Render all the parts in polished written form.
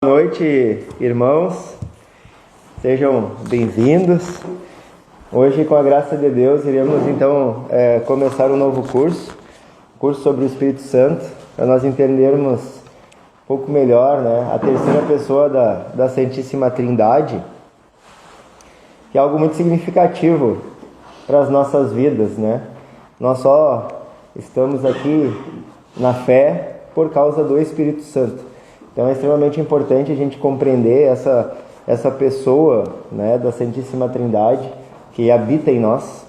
Boa noite, irmãos, sejam bem-vindos. Hoje, com a graça de Deus, iremos então começar um novo curso sobre o Espírito Santo, para nós entendermos um pouco melhor, a terceira pessoa da Santíssima Trindade, que é algo muito significativo para as nossas vidas, Nós só estamos aqui na fé por causa do Espírito Santo. Então é extremamente importante a gente compreender essa pessoa, da Santíssima Trindade que habita em nós.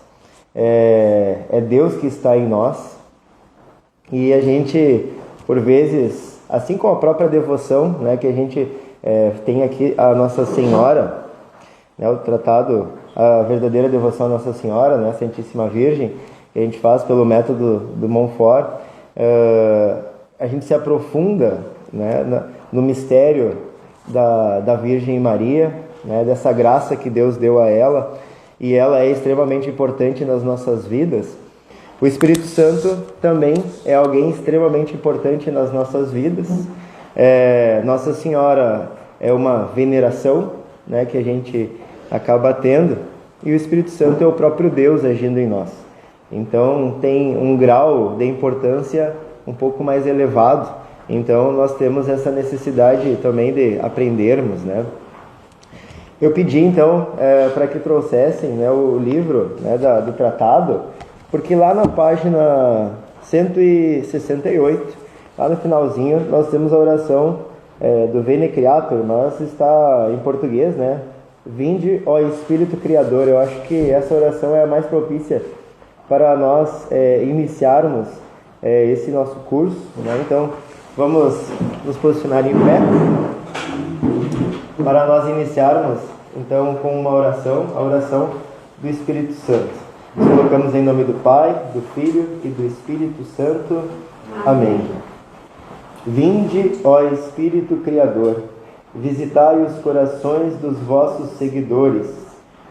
É Deus que está em nós. E a gente, por vezes, assim como a própria devoção, que a gente tem aqui a Nossa Senhora, o tratado, a verdadeira devoção à Nossa Senhora, a Santíssima Virgem, que a gente faz pelo método do Montfort, a gente se aprofunda no mistério da Virgem Maria, dessa graça que Deus deu a ela, e ela é extremamente importante nas nossas vidas. O Espírito Santo também é alguém extremamente importante nas nossas vidas. Nossa Senhora é uma veneração, que a gente acaba tendo, e o Espírito Santo é o próprio Deus agindo em nós. Então tem um grau de importância um pouco mais elevado. Então nós temos essa necessidade também de aprendermos, Eu pedi então para que trouxessem o livro do tratado, porque lá na página 168, lá no finalzinho, nós temos a oração do Veni Creator, mas está em português, Vinde, ó Espírito Criador. Eu acho que essa oração é a mais propícia para nós iniciarmos esse nosso curso, Então vamos nos posicionar em pé para nós iniciarmos então com uma oração, a oração do Espírito Santo. Nos colocamos em nome do Pai, do Filho e do Espírito Santo. Amém. Vinde, ó Espírito Criador, visitai os corações dos vossos seguidores,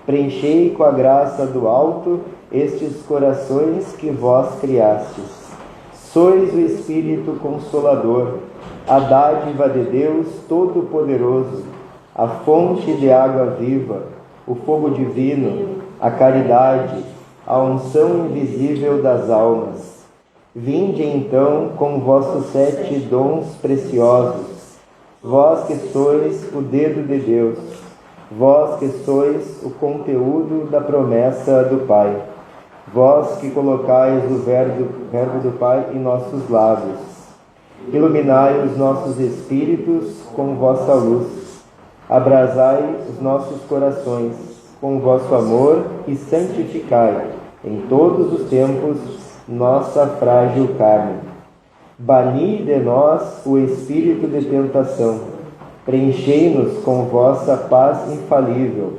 preenchei com a graça do alto estes corações que vós criastes. Sois o Espírito Consolador, a dádiva de Deus Todo-Poderoso, a fonte de água viva, o fogo divino, a caridade, a unção invisível das almas. Vinde então com vossos 7 dons preciosos, vós que sois o dedo de Deus, vós que sois o conteúdo da promessa do Pai. Vós que colocais o verbo do Pai em nossos lábios, iluminai os nossos espíritos com vossa luz, abrasai os nossos corações com vosso amor e santificai em todos os tempos nossa frágil carne. Bani de nós o espírito de tentação, preenchei-nos com vossa paz infalível,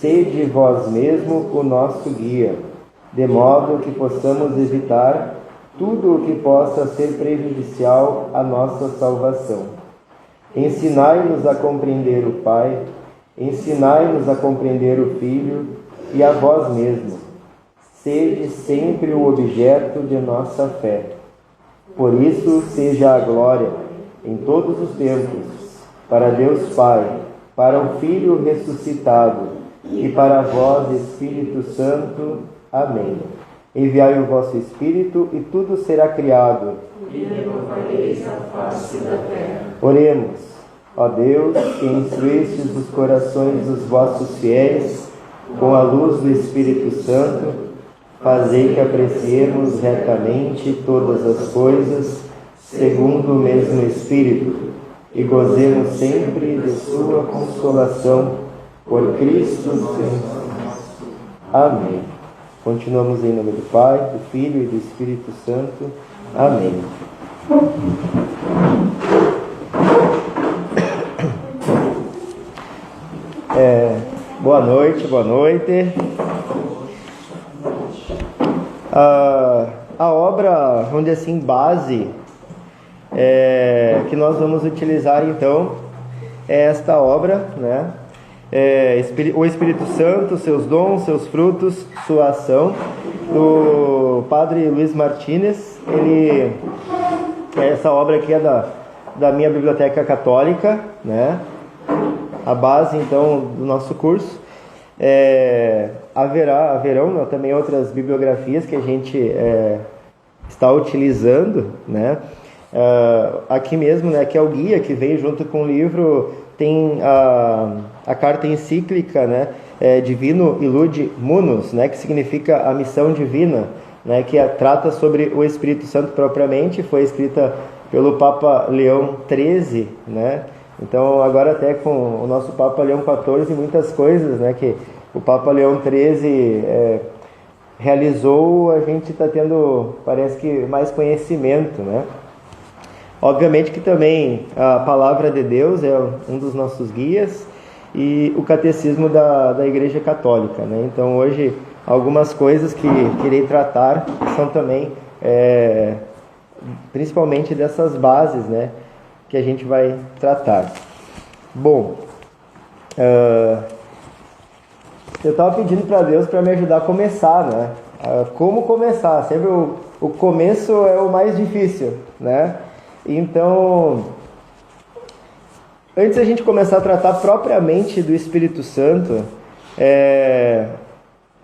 sede vós mesmo o nosso guia, de modo que possamos evitar tudo o que possa ser prejudicial à nossa salvação. Ensinai-nos a compreender o Pai, ensinai-nos a compreender o Filho e a vós mesmos. Sede sempre o objeto de nossa fé. Por isso seja a glória em todos os tempos, para Deus Pai, para o Filho ressuscitado e para vós, Espírito Santo. Amém. Enviai o vosso Espírito e tudo será criado. E renovareis a face da terra. Oremos. Ó Deus, que instruístes os corações dos vossos fiéis com a luz do Espírito Santo, fazei que apreciemos retamente todas as coisas, segundo o mesmo Espírito, e gozemos sempre de sua consolação, por Cristo Senhor. Amém. Continuamos em nome do Pai, do Filho e do Espírito Santo. Amém. Boa noite, boa noite. A obra, vamos dizer assim, base que nós vamos utilizar então é esta obra, o Espírito Santo, seus dons, seus frutos, sua ação, do Padre Luiz Martínez. Essa obra aqui é da minha biblioteca católica, né? A base, então, do nosso curso. Haverão também outras bibliografias que a gente está utilizando, né? Aqui mesmo, né, que é o guia que vem junto com o livro, tem a carta encíclica, né, Divino Illude Munus, né, que significa a missão divina, né, que trata sobre o Espírito Santo propriamente, foi escrita pelo Papa Leão XIII, né? Então agora até com o nosso Papa Leão XIV, muitas coisas, né, que o Papa Leão XIII realizou, a gente está tendo, parece que, mais conhecimento, né? Obviamente que também a Palavra de Deus é um dos nossos guias e o Catecismo da Igreja Católica, né? Então hoje algumas coisas que irei tratar são também principalmente dessas bases, né, que a gente vai tratar. Bom, eu estava pedindo para Deus para me ajudar a começar, né? Como começar? Sempre o começo é o mais difícil, né? Então, antes da gente começar a tratar propriamente do Espírito Santo,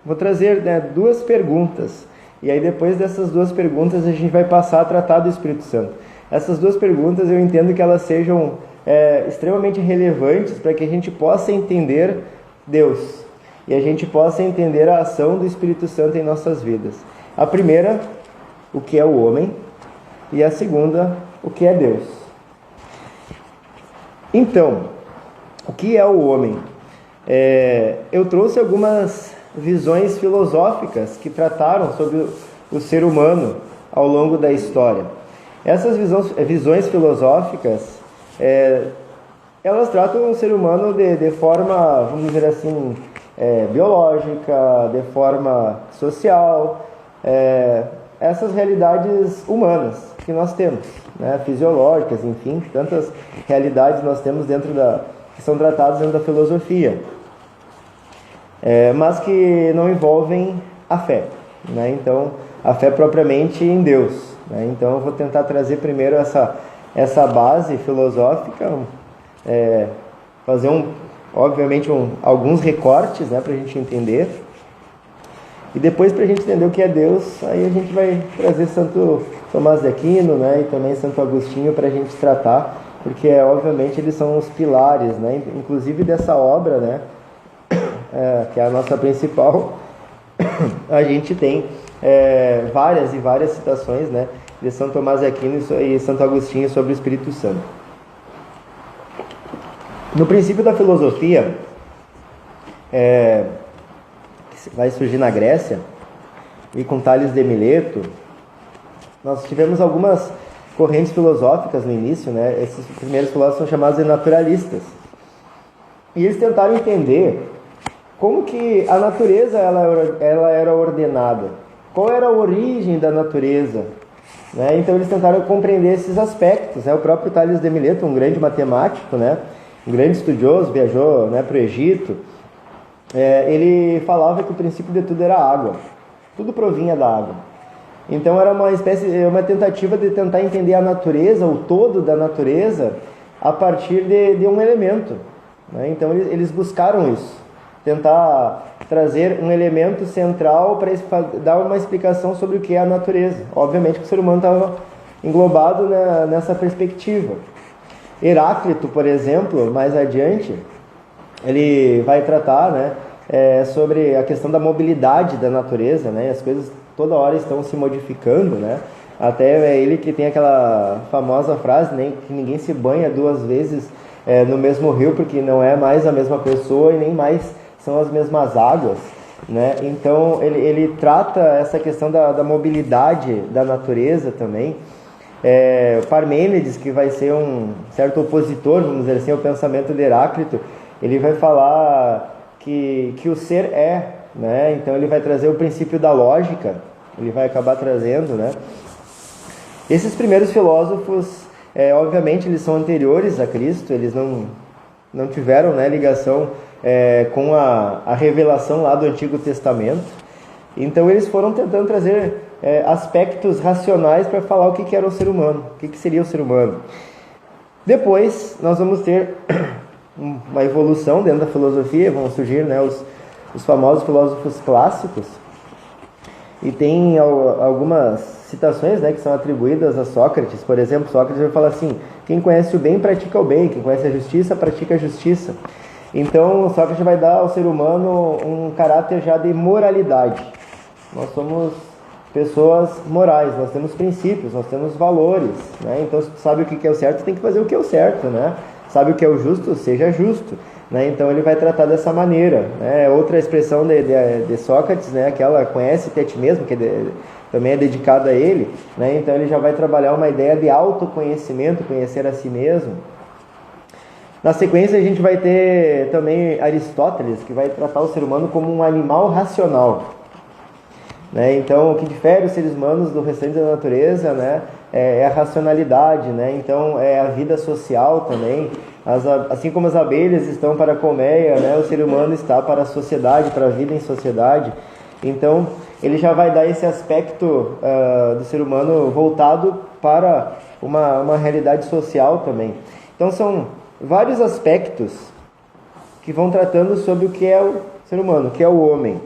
vou trazer, né, duas perguntas. E aí depois dessas duas perguntas a gente vai passar a tratar do Espírito Santo. Essas duas perguntas eu entendo que elas sejam extremamente relevantes para que a gente possa entender Deus e a gente possa entender a ação do Espírito Santo em nossas vidas. A primeira, o que é o homem, e a segunda, o que é Deus. Então, o que é o homem? Eu trouxe algumas visões filosóficas que trataram sobre o ser humano ao longo da história. Essas visões filosóficas, elas tratam o ser humano de forma, vamos dizer assim, biológica, de forma social, essas realidades humanas que nós temos, né, fisiológicas, enfim, tantas realidades nós temos que são tratadas dentro da filosofia, mas que não envolvem a fé, né? Então, a fé propriamente em Deus, né? Então, eu vou tentar trazer primeiro essa base filosófica, fazer obviamente alguns recortes, né, para a gente entender. E depois, para a gente entender o que é Deus, aí a gente vai trazer Santo Tomás de Aquino, né, e também Santo Agostinho para a gente tratar, porque obviamente eles são os pilares, né, inclusive dessa obra, né, que é a nossa principal. A gente tem várias e várias citações, né, de Santo Tomás de Aquino e Santo Agostinho sobre o Espírito Santo. No princípio da filosofia, vai surgir na Grécia, e com Tales de Mileto, nós tivemos algumas correntes filosóficas no início, né? Esses primeiros filósofos são chamados de naturalistas. E eles tentaram entender como que a natureza ela era ordenada, qual era a origem da natureza, né? Então eles tentaram compreender esses aspectos, né? O próprio Tales de Mileto, um grande matemático, né, um grande estudioso, viajou, né, para o Egito, ele falava que o princípio de tudo era água, tudo provinha da água. Então era uma tentativa de tentar entender a natureza, o todo da natureza, a partir de um elemento, né? Então eles buscaram isso, tentar trazer um elemento central para dar uma explicação sobre o que é a natureza. Obviamente que o ser humano estava englobado, né, nessa perspectiva. Heráclito, por exemplo, mais adiante, ele vai tratar, né, sobre a questão da mobilidade da natureza, né? As coisas toda hora estão se modificando, né? Até é ele que tem aquela famosa frase, né, que ninguém se banha duas vezes no mesmo rio, porque não é mais a mesma pessoa e nem mais são as mesmas águas, né? Então ele trata essa questão da mobilidade da natureza também. Parmênides, que vai ser um certo opositor, vamos dizer assim, ao pensamento de Heráclito, ele vai falar que o ser né? Então ele vai trazer o princípio da lógica, ele vai acabar trazendo, né? Esses primeiros filósofos, obviamente eles são anteriores a Cristo, eles não tiveram, né, ligação com a revelação lá do Antigo Testamento. Então eles foram tentando trazer aspectos racionais para falar o que era o ser humano, o que seria o ser humano. Depois, nós vamos ter uma evolução dentro da filosofia, vão surgir, né, os famosos filósofos clássicos, e tem algumas citações, né, que são atribuídas a Sócrates. Por exemplo, Sócrates vai falar assim: quem conhece o bem pratica o bem, quem conhece a justiça pratica a justiça. Então, Sócrates vai dar ao ser humano um caráter já de moralidade. Nós somos pessoas morais, nós temos princípios, nós temos valores, né? Então, se tu sabe o que é o certo, tem que fazer o que é o certo, né? Sabe o que é o justo, seja justo, né? Então, ele vai tratar dessa maneira, né? Outra expressão de Sócrates, né? Aquela conhece-te a ti mesmo, que também é dedicada a ele, né? Então, ele já vai trabalhar uma ideia de autoconhecimento, conhecer a si mesmo. Na sequência, a gente vai ter também Aristóteles, que vai tratar o ser humano como um animal racional, né? Então, o que difere os seres humanos do restante da natureza, né, é a racionalidade, né? Então, é a vida social também. Assim como as abelhas estão para a colmeia, né, o ser humano está para a sociedade, para a vida em sociedade. Então, ele já vai dar esse aspecto do ser humano voltado para uma realidade social também. Então, são vários aspectos que vão tratando sobre o que é o ser humano, o que é o homem.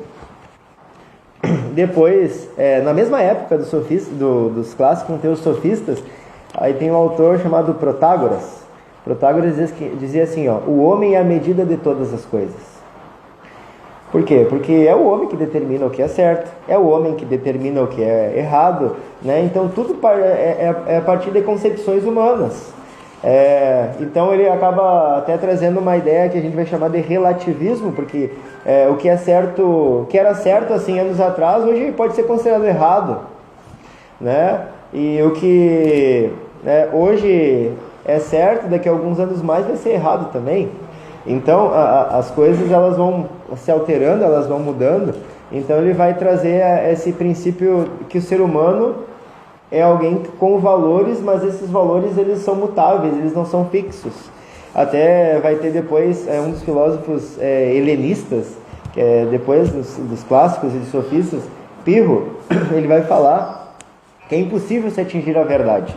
Depois, na mesma época dos clássicos, vão ter os sofistas. Aí tem um autor chamado Protágoras. Protágoras dizia assim, ó: o homem é a medida de todas as coisas. Por quê? Porque é o homem que determina o que é certo, é o homem que determina o que é errado, né? Então tudo é a partir de concepções humanas. Então ele acaba até trazendo uma ideia que a gente vai chamar de relativismo, porque o que é certo, o que era certo há 100 anos atrás, hoje pode ser considerado errado, né? E o que hoje é certo, daqui a alguns anos mais vai ser errado também. Então as coisas, elas vão se alterando, elas vão mudando. Então ele vai trazer esse princípio que o ser humano é alguém com valores, mas esses valores, eles são mutáveis, eles não são fixos. Até vai ter depois um dos filósofos helenistas, que é depois dos clássicos e dos sofistas, Pirro, ele vai falar que é impossível se atingir a verdade,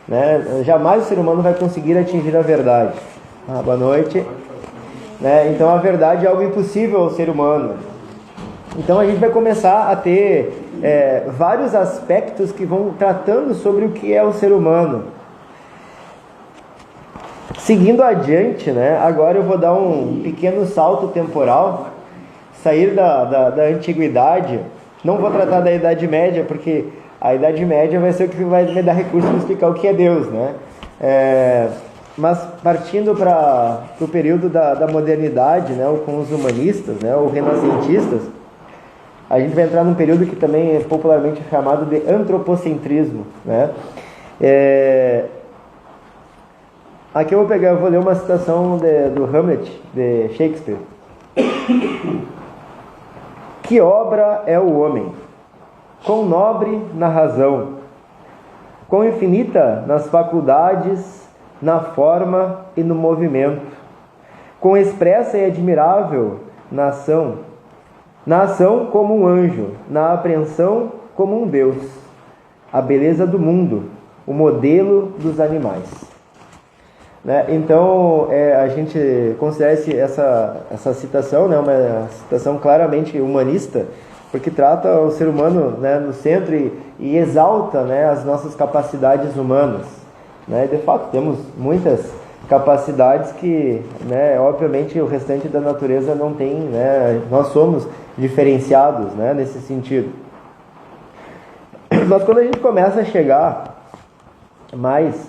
né? Jamais o ser humano vai conseguir atingir a verdade. Boa noite. Né? Então a verdade é algo impossível ao ser humano. Então a gente vai começar a ter vários aspectos que vão tratando sobre o que é o ser humano. Seguindo adiante, né? Agora eu vou dar um pequeno salto temporal, sair da antiguidade. Não vou tratar da Idade Média, porque a Idade Média vai ser o que vai me dar recurso para explicar o que é Deus, né? Mas partindo para o período da modernidade, né? Com os humanistas, né? Ou renascentistas, a gente vai entrar num período que também é popularmente chamado de antropocentrismo, né? Aqui eu vou ler uma citação do Hamlet, de Shakespeare. Que obra é o homem? Quão nobre na razão, quão infinita nas faculdades, na forma e no movimento, quão expressa e admirável na ação como um anjo, na apreensão como um Deus, a beleza do mundo, o modelo dos animais. Né? Então, a gente considera essa citação, né, uma citação claramente humanista, porque trata o ser humano, né, no centro e exalta, né, as nossas capacidades humanas. Né? De fato, temos muitas capacidades que, né, obviamente, o restante da natureza não tem, né? Nós somos diferenciados, né, nesse sentido. Mas quando a gente começa a chegar mais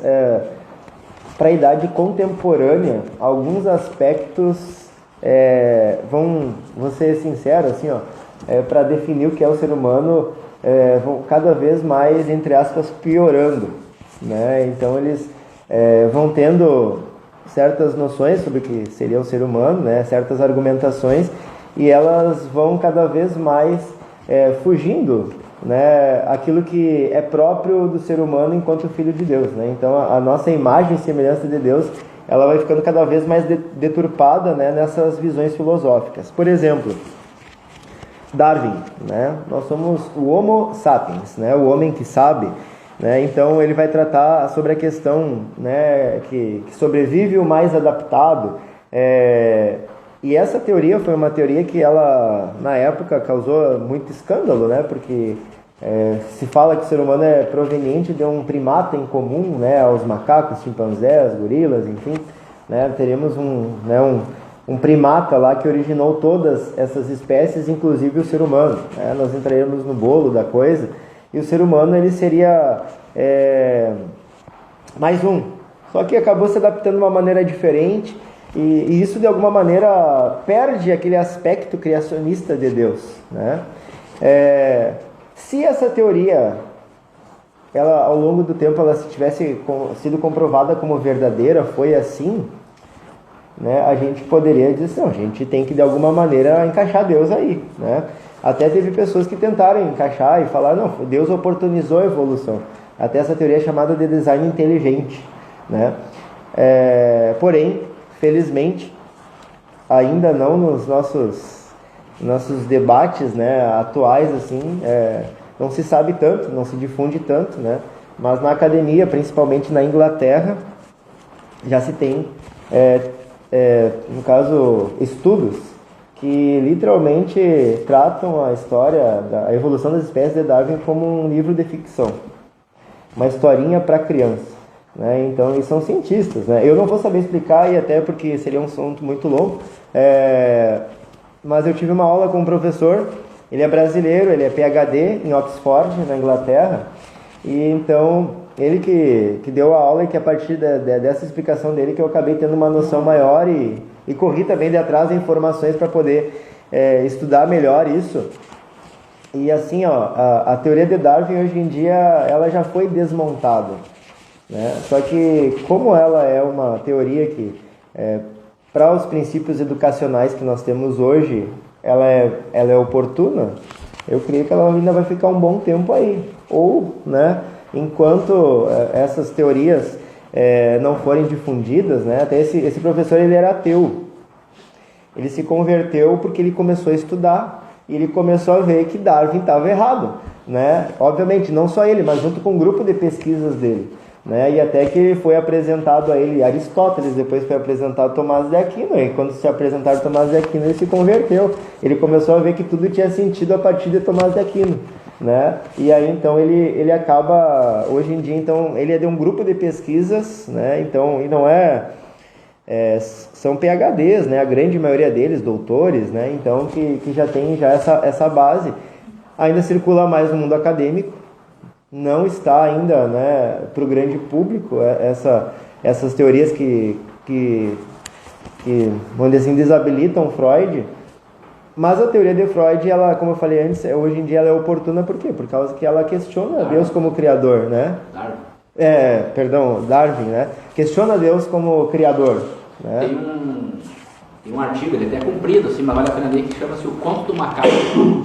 para a idade contemporânea, alguns aspectos vou ser sincero, assim, para definir o que é o ser humano, vão cada vez mais, entre aspas, piorando, né? Então eles vão tendo certas noções sobre o que seria o ser humano, né? Certas argumentações, e elas vão cada vez mais fugindo, né, aquilo que é próprio do ser humano enquanto filho de Deus, né? Então a nossa imagem e semelhança de Deus, ela vai ficando cada vez mais deturpada, né, nessas visões filosóficas. Por exemplo, Darwin, né? Nós somos o Homo sapiens, né, o homem que sabe. né? Então ele vai tratar sobre a questão, né, que sobrevive o mais adaptado. E essa teoria foi uma teoria que ela, na época, causou muito escândalo, né? Porque se fala que o ser humano é proveniente de um primata em comum, né, aos macacos, chimpanzés, gorilas, enfim, né? Teríamos um primata lá que originou todas essas espécies, inclusive o ser humano, né? Nós entraríamos no bolo da coisa, e o ser humano ele seria mais um, só que acabou se adaptando de uma maneira diferente, e isso de alguma maneira perde aquele aspecto criacionista de Deus, né? Se essa teoria, ela, ao longo do tempo, ela tivesse sido comprovada como verdadeira, foi assim, né, a gente poderia dizer, não, a gente tem que de alguma maneira encaixar Deus aí, né? Até teve pessoas que tentaram encaixar e falar, não, Deus oportunizou a evolução. Até essa teoria é chamada de design inteligente, né? Porém, felizmente, ainda não nos nossos debates, né, atuais, assim, não se sabe tanto, não se difunde tanto, né? Mas na academia, principalmente na Inglaterra, já se tem, no caso, estudos que literalmente tratam a história da evolução das espécies de Darwin como um livro de ficção, uma historinha para criança, né? Então, eles são cientistas, né? Eu não vou saber explicar, e até porque seria um assunto muito longo, mas eu tive uma aula com um professor, ele é brasileiro, ele é PhD em Oxford, na Inglaterra, e então ele que deu a aula, e que a partir dessa explicação dele que eu acabei tendo uma noção maior e corri também de atrás de informações para poder estudar melhor isso. E assim, a teoria de Darwin hoje em dia ela já foi desmontada, né? Só que como ela é uma teoria que para os princípios educacionais que nós temos hoje, ela é oportuna, eu creio que ela ainda vai ficar um bom tempo aí. Ou, né, enquanto essas teorias não forem difundidas, né, até esse professor, ele era ateu. Ele se converteu porque ele começou a estudar e ele começou a ver que Darwin estava errado, né? Obviamente, não só ele, mas junto com um grupo de pesquisas dele, né? E até que foi apresentado a ele Aristóteles, depois foi apresentado Tomás de Aquino, e quando se apresentaram Tomás de Aquino, ele se converteu. Ele começou a ver que tudo tinha sentido a partir de Tomás de Aquino, né? E aí então ele acaba, hoje em dia, então, ele é de um grupo de pesquisas, né? Então, e não são PhDs, né? A grande maioria deles, doutores, né? Então, que já tem essa base. Ainda circula mais no mundo acadêmico, não está ainda, né, para o grande público essas teorias que vamos dizer assim, desabilitam Freud. Mas a teoria de Freud, ela, como eu falei antes, hoje em dia ela é oportuna. Por quê? Por causa que ela questiona Deus como criador, né? Darwin, né? Questiona Deus como criador, né? Tem um artigo, ele é até comprido, assim, mas vale a pena ler, que chama-se O Conto do Macaco.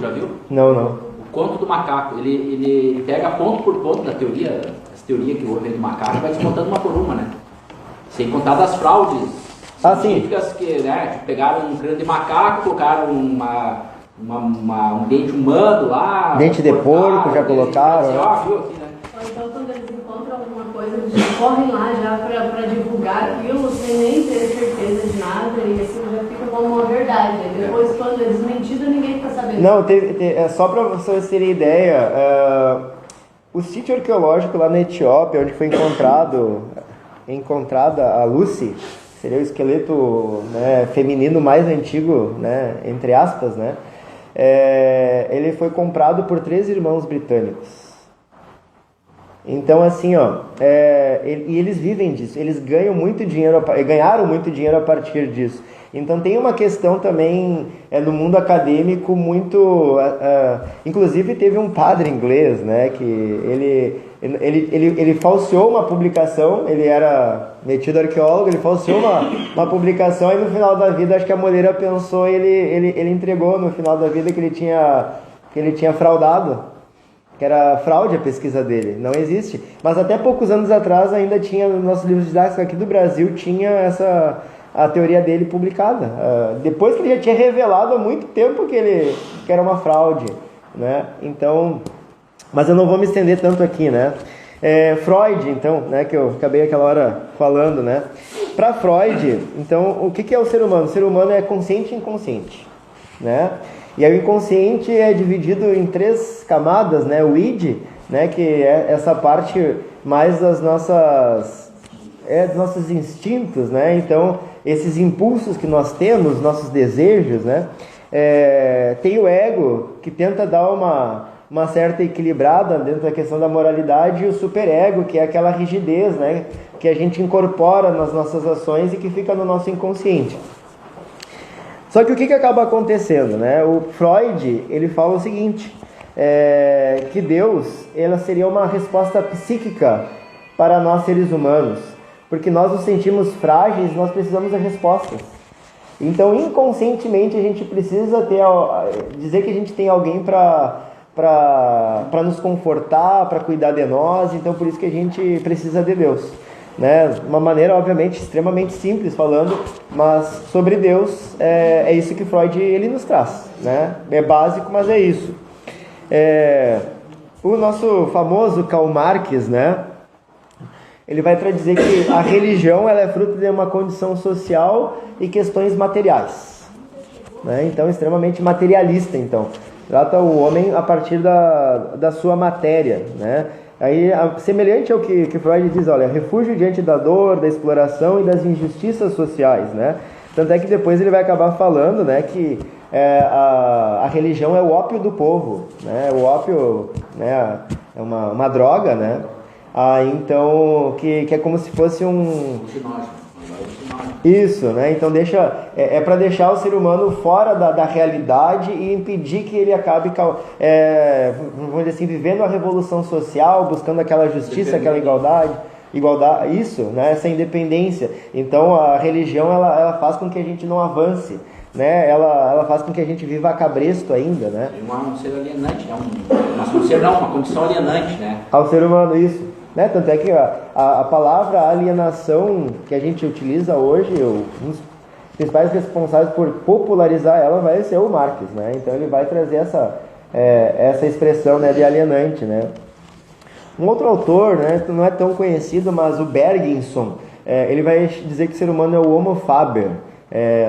Já viu? Não. O Conto do Macaco. Ele pega ponto por ponto da teoria, essa teoria que houve do macaco, e vai descontando uma por uma, né? Sem contar das fraudes científicas que, né, tipo, pegaram um crânio de macaco, colocaram um dente humano lá. Dente de porco já colocaram. Viu aqui, né? Ou então, quando eles encontram alguma coisa, eles já correm lá já para divulgar aquilo, sem nem ter certeza de nada, e assim já fica como uma verdade. Depois, quando é desmentido, ninguém fica sabendo. Não, só para vocês terem ideia, o sítio arqueológico lá na Etiópia, onde foi encontrada a Lucy, seria o esqueleto, né, feminino mais antigo, né, entre aspas, né? Ele foi comprado por 3 irmãos britânicos. Então, assim, e eles vivem disso, eles ganharam muito dinheiro a partir disso. Então tem uma questão também no mundo acadêmico muito... inclusive teve um padre inglês, né, que ele falseou uma publicação, ele era metido arqueólogo, ele falseou uma publicação, e no final da vida, acho que a mulher pensou, ele entregou no final da vida que ele tinha fraudado, que era fraude a pesquisa dele, não existe. Mas até poucos anos atrás ainda tinha, nos nossos livros didáticos aqui do Brasil, tinha a teoria dele publicada. Depois que ele já tinha revelado há muito tempo que era uma fraude, né? Então, mas eu não vou me estender tanto aqui, né? Freud, então, né, que eu acabei aquela hora falando, né? Para Freud, então, o que é o ser humano? O ser humano é consciente e inconsciente, né? E aí o inconsciente é dividido em 3 camadas, né? O id, né, que é essa parte mais dos nossos instintos, né? Então, esses impulsos que nós temos, nossos desejos, né? Tem o ego, que tenta dar uma certa equilibrada dentro da questão da moralidade, e o superego, que é aquela rigidez, né, que a gente incorpora nas nossas ações e que fica no nosso inconsciente. Só que o que acaba acontecendo, né? O Freud, ele fala o seguinte, que Deus, ela seria uma resposta psíquica para nós seres humanos, porque nós nos sentimos frágeis, nós precisamos de respostas. Então, inconscientemente, a gente precisa dizer que a gente tem alguém para nos confortar, para cuidar de nós. Então, por isso que a gente precisa de Deus, né? Uma maneira, obviamente, extremamente simples falando, mas sobre Deus é isso que Freud ele nos traz, né? É básico, mas é isso. O nosso famoso Karl Marx, né? Ele vai dizer que a religião ela é fruto de uma condição social e questões materiais, né? Então, extremamente materialista, então. Trata o homem a partir da sua matéria, né? Aí, semelhante ao que Freud diz, olha, refúgio diante da dor, da exploração e das injustiças sociais, né? Tanto é que depois ele vai acabar falando, né, que a religião é o ópio do povo, né? O ópio, né, é uma droga, né? Então, que é como se fosse Isso, né? Então para deixar o ser humano fora da realidade e impedir que ele acabe, vamos dizer assim, vivendo a revolução social, buscando aquela justiça, aquela igualdade, isso, né? Essa independência. Então a religião ela faz com que a gente não avance, né? Ela faz com que a gente viva a cabresto ainda, né? Um ser alienante, né? Uma condição alienante, né? Ao ser humano, isso. Né? Tanto é que a palavra alienação que a gente utiliza hoje, um dos principais responsáveis por popularizar ela vai ser o Marx, né? Então ele vai trazer essa expressão, né, de alienante, né? Um outro autor, né, não é tão conhecido, mas o Bergson, ele vai dizer que o ser humano é o Homo faber.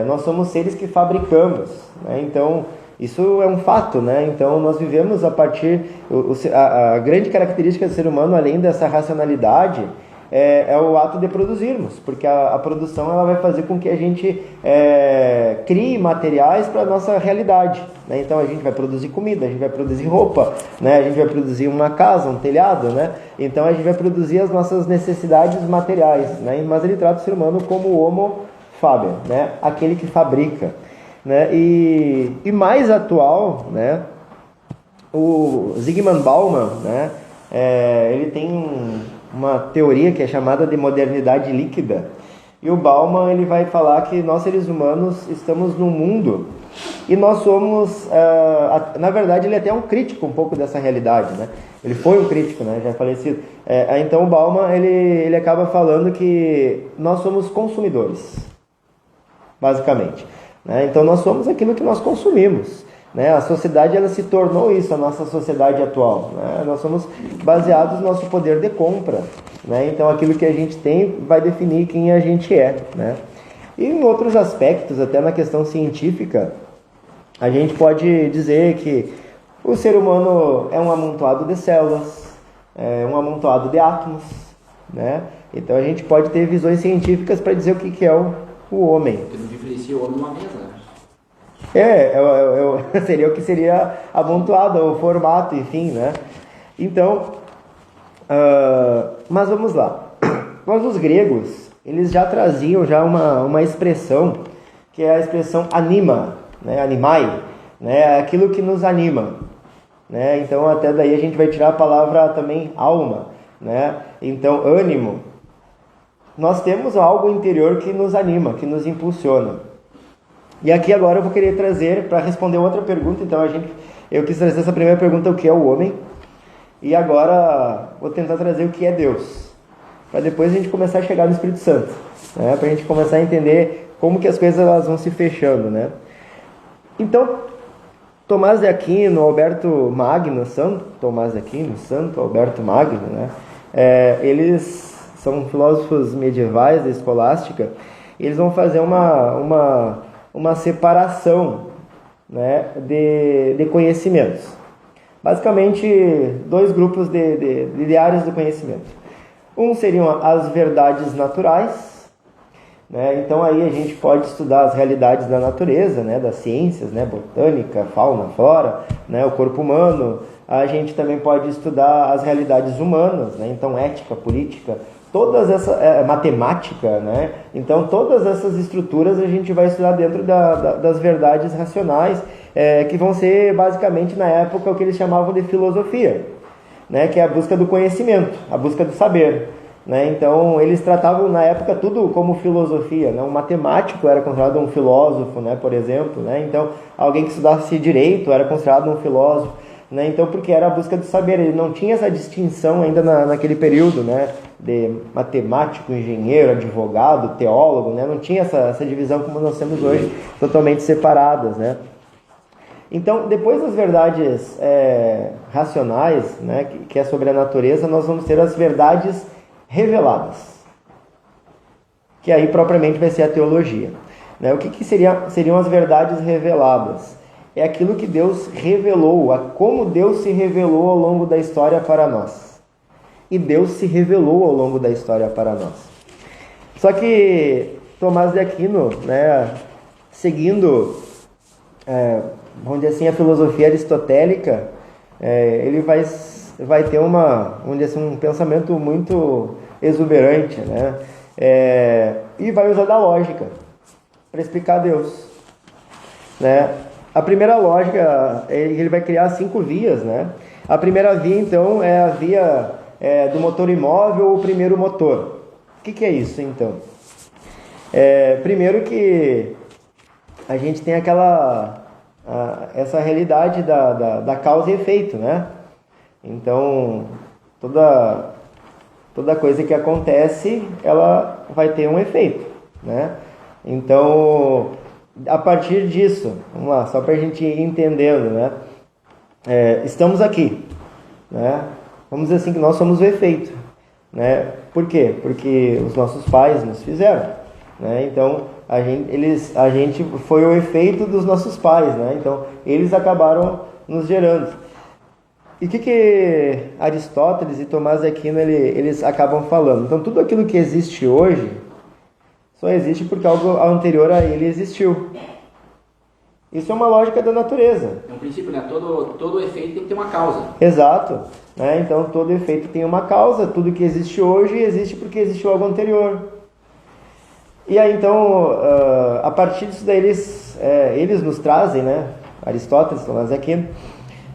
Nós somos seres que fabricamos, né? Então isso é um fato, né? Então nós vivemos a partir... A grande característica do ser humano, além dessa racionalidade, é o ato de produzirmos, porque a produção ela vai fazer com que a gente crie materiais para a nossa realidade, né? Então a gente vai produzir comida, a gente vai produzir roupa, né? A gente vai produzir uma casa, um telhado, né? Então a gente vai produzir as nossas necessidades materiais, né? Mas ele trata o ser humano como o Homo faber, né? Aquele que fabrica, né? E mais atual, né? O Zygmunt Bauman, né? Ele tem uma teoria que é chamada de modernidade líquida. E o Bauman ele vai falar que nós seres humanos estamos num mundo e nós somos, na verdade ele é até um crítico um pouco dessa realidade, né? Ele foi um crítico, né? Já falecido. Então o Bauman ele acaba falando que nós somos consumidores, basicamente, né? Então nós somos aquilo que nós consumimos, né? A sociedade ela se tornou isso, a nossa sociedade atual, né? Nós somos baseados no nosso poder de compra, né? Então aquilo que a gente tem vai definir quem a gente é, né? E em outros aspectos, até na questão científica, a gente pode dizer que o ser humano é um amontoado de células, é um amontoado de átomos, né? Então a gente pode ter visões científicas para dizer o que é o homem. Porque não diferencia o homem de uma mesa, né? Seria o que seria amontoado, o formato, enfim, né? Então, mas vamos lá. Mas os gregos, eles já traziam uma expressão, que é a expressão anima, né? Animai, né? Aquilo que nos anima, né? Então, até daí a gente vai tirar a palavra também alma, né? Então, ânimo. Nós temos algo interior que nos anima, que nos impulsiona. E aqui agora eu vou querer trazer, para responder outra pergunta, então eu quis trazer essa primeira pergunta, o que é o homem, e agora vou tentar trazer o que é Deus, para depois a gente começar a chegar no Espírito Santo, né? Para a gente começar a entender como que as coisas elas vão se fechando, né? Então, Tomás de Aquino, Alberto Magno, Santo Tomás de Aquino, Santo Alberto Magno, né? eles são filósofos medievais da escolástica, e eles vão fazer uma separação, né, de conhecimentos. Basicamente, dois grupos de áreas do conhecimento. Um seriam as verdades naturais, né? Então aí a gente pode estudar as realidades da natureza, né, das ciências, né, botânica, fauna, flora, né, o corpo humano. A gente também pode estudar as realidades humanas, né? Então ética, política, todas essas, matemática, né? Então todas essas estruturas a gente vai estudar dentro das verdades racionais, que vão ser basicamente na época o que eles chamavam de filosofia, né? Que é a busca do conhecimento, a busca do saber, né? Então eles tratavam na época tudo como filosofia, né? Um matemático era considerado um filósofo, né? Por exemplo, né? Então alguém que estudasse direito era considerado um filósofo, né? Então, porque era a busca do saber, ele não tinha essa distinção ainda naquele período, né? De matemático, engenheiro, advogado, teólogo, né? Não tinha essa divisão como nós temos hoje, totalmente separadas, né? Então, depois das verdades racionais, né? Que é sobre a natureza, nós vamos ter as verdades reveladas, que aí propriamente vai ser a teologia, né? O que seriam as verdades reveladas? É aquilo que Deus revelou, como Deus se revelou ao longo da história para nós. E Deus se revelou ao longo da história para nós. Só que Tomás de Aquino, né, seguindo, vamos dizer assim, a filosofia aristotélica, ele vai ter vamos dizer assim, um pensamento muito exuberante, né, e vai usar da lógica para explicar Deus, né? A primeira lógica, ele vai criar 5 vias, né? A primeira via, então, é a via do motor imóvel ou o primeiro motor. O que é isso, então? Primeiro que a gente tem essa realidade da causa e efeito, né? Então, toda coisa que acontece, ela vai ter um efeito, né? Então, a partir disso, vamos lá, só para a gente ir entendendo, né? Estamos aqui, né? Vamos dizer assim que nós somos o efeito, né? Por quê? Porque os nossos pais nos fizeram, né? Então a gente foi o efeito dos nossos pais, né? Então eles acabaram nos gerando. E o que Aristóteles e Tomás de Aquino eles acabam falando? Então tudo aquilo que existe hoje só existe porque algo anterior a ele existiu. Isso é uma lógica da natureza. É um princípio, né? Todo efeito tem que ter uma causa. Exato. Né? Então, todo efeito tem uma causa. Tudo que existe hoje existe porque existiu algo anterior. E aí, então, a partir disso daí, eles nos trazem, né? Aristóteles, Tomás de Aquino,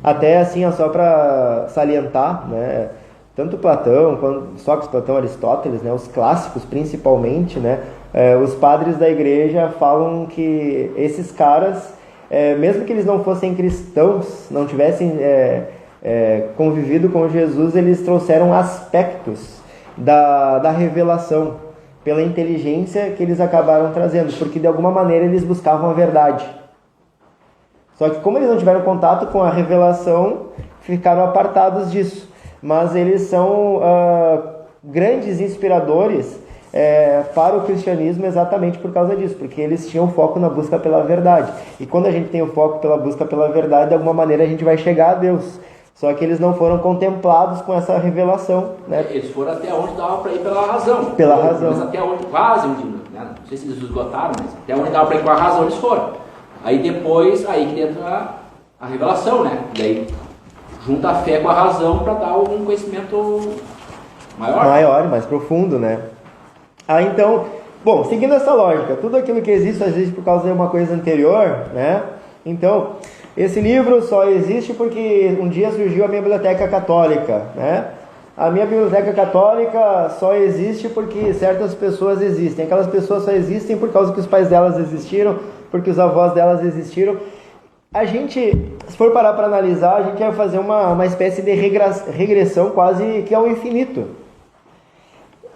até assim, só para salientar, né? Tanto Platão, quanto Sócrates, Platão, Aristóteles, né? Os clássicos principalmente, né? Os padres da igreja falam que esses caras, mesmo que eles não fossem cristãos, não tivessem convivido com Jesus, eles trouxeram aspectos da revelação, pela inteligência que eles acabaram trazendo, porque de alguma maneira eles buscavam a verdade. Só que como eles não tiveram contato com a revelação, ficaram apartados disso. Mas eles são grandes inspiradores para o cristianismo exatamente por causa disso, porque eles tinham foco na busca pela verdade. E quando a gente tem o foco pela busca pela verdade, de alguma maneira a gente vai chegar a Deus. Só que eles não foram contemplados com essa revelação, né? Eles foram até onde dava para ir pela razão. Pela razão. Mas até onde, quase, né? Não sei se eles esgotaram, mas até onde dava para ir com a razão eles foram. Aí depois, aí que entra a revelação, né? Daí junta a fé com a razão para dar um conhecimento maior. Maior, mais profundo, né? Então, bom, seguindo essa lógica, tudo aquilo que existe só existe por causa de uma coisa anterior, né? Então, esse livro só existe porque um dia surgiu a minha biblioteca católica, né? A minha biblioteca católica só existe porque certas pessoas existem. Aquelas pessoas só existem por causa que os pais delas existiram, porque os avós delas existiram. A gente, se for parar para analisar, a gente vai fazer uma espécie de regressão quase que ao infinito.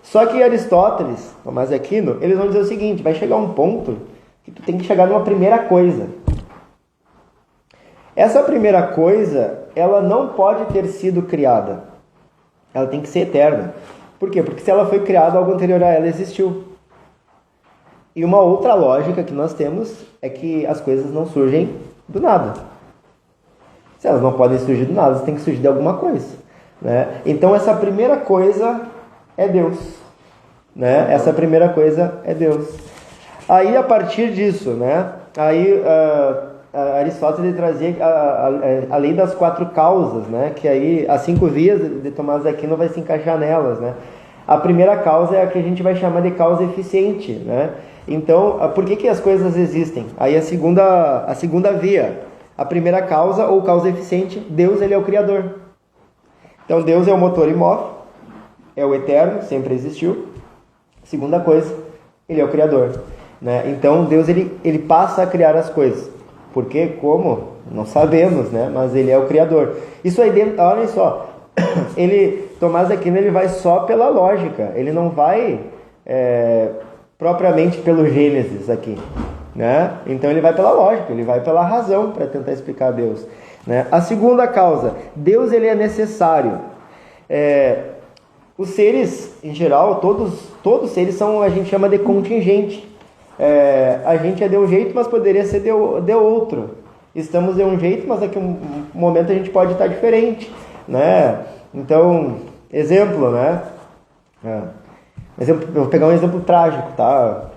Só que Aristóteles, Tomás de Aquino, eles vão dizer o seguinte: vai chegar um ponto que tu tem que chegar numa primeira coisa. Essa primeira coisa, ela não pode ter sido criada. ela tem que ser eterna. Por quê? Porque se ela foi criada, algo anterior a ela existiu. E uma outra lógica que nós temos é que as coisas não surgem do nada. Se elas não podem surgir do nada, elas têm que surgir de alguma coisa, né? Então essa primeira coisa é Deus, né? Essa primeira coisa é Deus. Aí a partir disso, né? Aí Aristóteles trazia a lei das 4 causas, né? Que aí as 5 vias de Tomás de Aquino vai se encaixar nelas, né? A primeira causa é a que a gente vai chamar de causa eficiente, né? Então, por que as coisas existem? Aí a segunda via, a primeira causa ou causa eficiente, Deus, ele é o Criador. Então Deus é o motor imóvel, é o eterno, sempre existiu. Segunda coisa, ele é o Criador, né? Então Deus, ele passa a criar as coisas. Por quê? Como? Não sabemos, né? Mas ele é o Criador. Isso aí dentro, olha só, Tomás de Aquino, ele vai só pela lógica, ele não vai propriamente pelo Gênesis aqui, né? Então ele vai pela lógica, ele vai pela razão para tentar explicar Deus, né? A segunda causa, Deus, ele é necessário. Os seres, em geral, todos seres são, a gente chama de contingente. A gente é de um jeito, mas poderia ser de outro. Estamos de um jeito, mas daqui a um momento a gente pode estar diferente, né? Então, exemplo, né? Vou pegar um exemplo trágico, tá?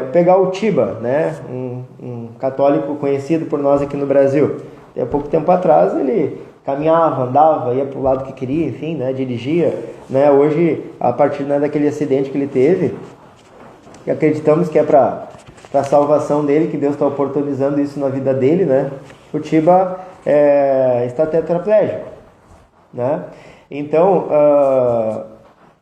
Vou pegar o Tiba, né? Um católico conhecido por nós aqui no Brasil. Há pouco tempo atrás ele caminhava, andava, ia para o lado que queria, enfim, né? Dirigia, né? Hoje, a partir, né, daquele acidente que ele teve, que acreditamos que é para a salvação dele, que Deus está oportunizando isso na vida dele, né? O Tiba está tetraplégico, né? Então,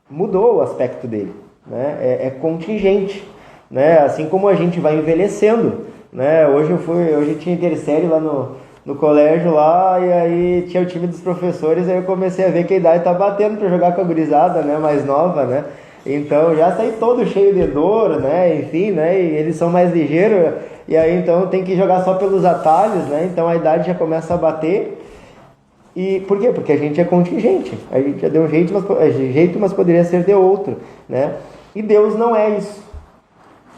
mudou o aspecto dele, né? É contingente, né? Assim como a gente vai envelhecendo, né? Hoje tinha intersérie lá no colégio lá, e aí tinha o time dos professores, aí eu comecei a ver que a idade tá batendo para jogar com a gurizada, né? Mais nova, né? Então já saí todo cheio de dor, né? Enfim, né? E eles são mais ligeiros, e aí então tem que jogar só pelos atalhos, né? Então a idade já começa a bater. E por quê? Porque a gente é contingente. A gente já deu um jeito, mas poderia ser de outro, né? E Deus não é isso.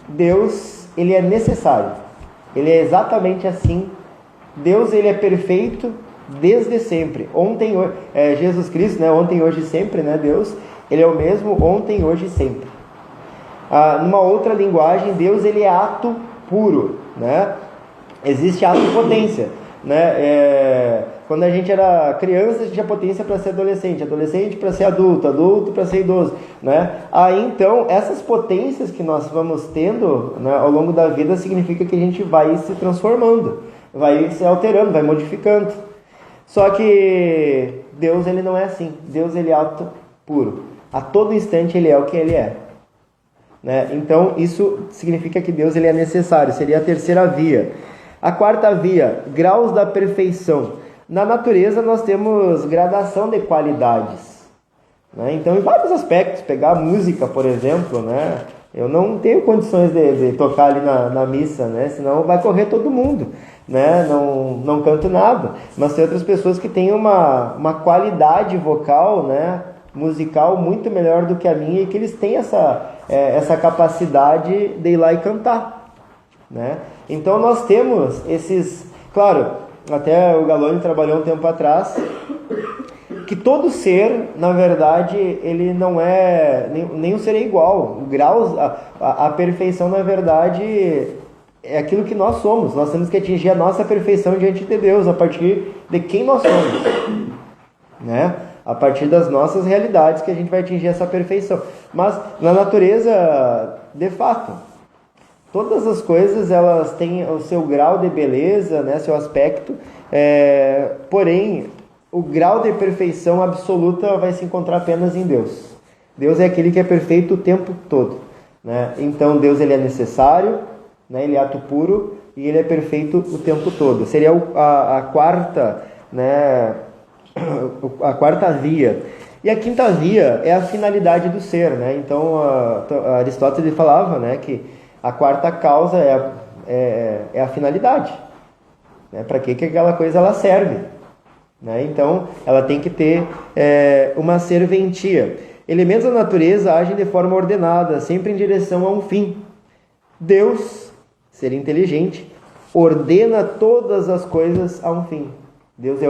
Deus, ele é necessário. Ele é exatamente assim. Deus, ele é perfeito desde sempre. Ontem, Jesus Cristo, né? Ontem, hoje e sempre, né? Deus, ele é o mesmo ontem, hoje e sempre. Numa outra linguagem, Deus, ele é ato puro, né? Existe ato e potência, né? Quando a gente era criança, a gente tinha potência para ser adolescente, adolescente para ser adulto, adulto para ser idoso, né? Aí então, essas potências que nós vamos tendo, né, ao longo da vida, significa que a gente vai se transformando, vai se alterando, vai modificando. Só que Deus, ele não é assim. Deus, ele é ato puro. A todo instante ele é o que ele é, né? Então isso significa que Deus, ele é necessário. Seria a terceira via. A quarta via, graus da perfeição. Na natureza nós temos gradação de qualidades, né? Então, em vários aspectos, pegar a música, por exemplo, né? Eu não tenho condições de tocar ali na missa, né? Senão vai correr todo mundo, né? Não canto nada. Mas tem outras pessoas que têm uma qualidade vocal, né, musical muito melhor do que a minha, e que eles têm essa capacidade de ir lá e cantar, né? Então nós temos esses... Claro, até o Galoni trabalhou um tempo atrás, que todo ser, na verdade, ele não é... Nenhum ser é igual. O grau, a perfeição, na verdade, é aquilo que nós somos. Nós temos que atingir a nossa perfeição diante de Deus, a partir de quem nós somos, né? A partir das nossas realidades que a gente vai atingir essa perfeição. Mas na natureza, de fato, todas as coisas, elas têm o seu grau de beleza, né, seu aspecto, porém, o grau de perfeição absoluta vai se encontrar apenas em Deus. Deus é aquele que é perfeito o tempo todo, né? Então Deus, ele é necessário, né, ele é ato puro, e ele é perfeito o tempo todo. Seria a quarta, né, a quarta via. E a quinta via é a finalidade do ser, né? Então Aristóteles falava, né, que a quarta causa é a finalidade, né? Para que aquela coisa ela serve, né? Então, ela tem que ter uma serventia. Elementos da natureza agem de forma ordenada, sempre em direção a um fim. Deus, ser inteligente, ordena todas as coisas a um fim. Deus é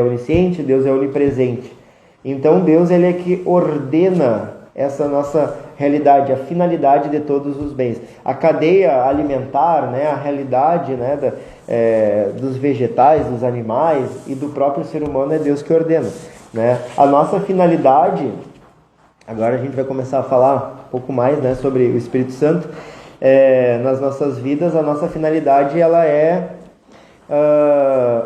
onisciente, Deus é onipresente. Então, Deus ele é que ordena essa nossa realidade, a finalidade de todos os bens. A cadeia alimentar, né, a realidade, né, dos vegetais, dos animais e do próprio ser humano é Deus que ordena, né? A nossa finalidade, agora a gente vai começar a falar um pouco mais, né, sobre o Espírito Santo. Nas nossas vidas, a nossa finalidade ela é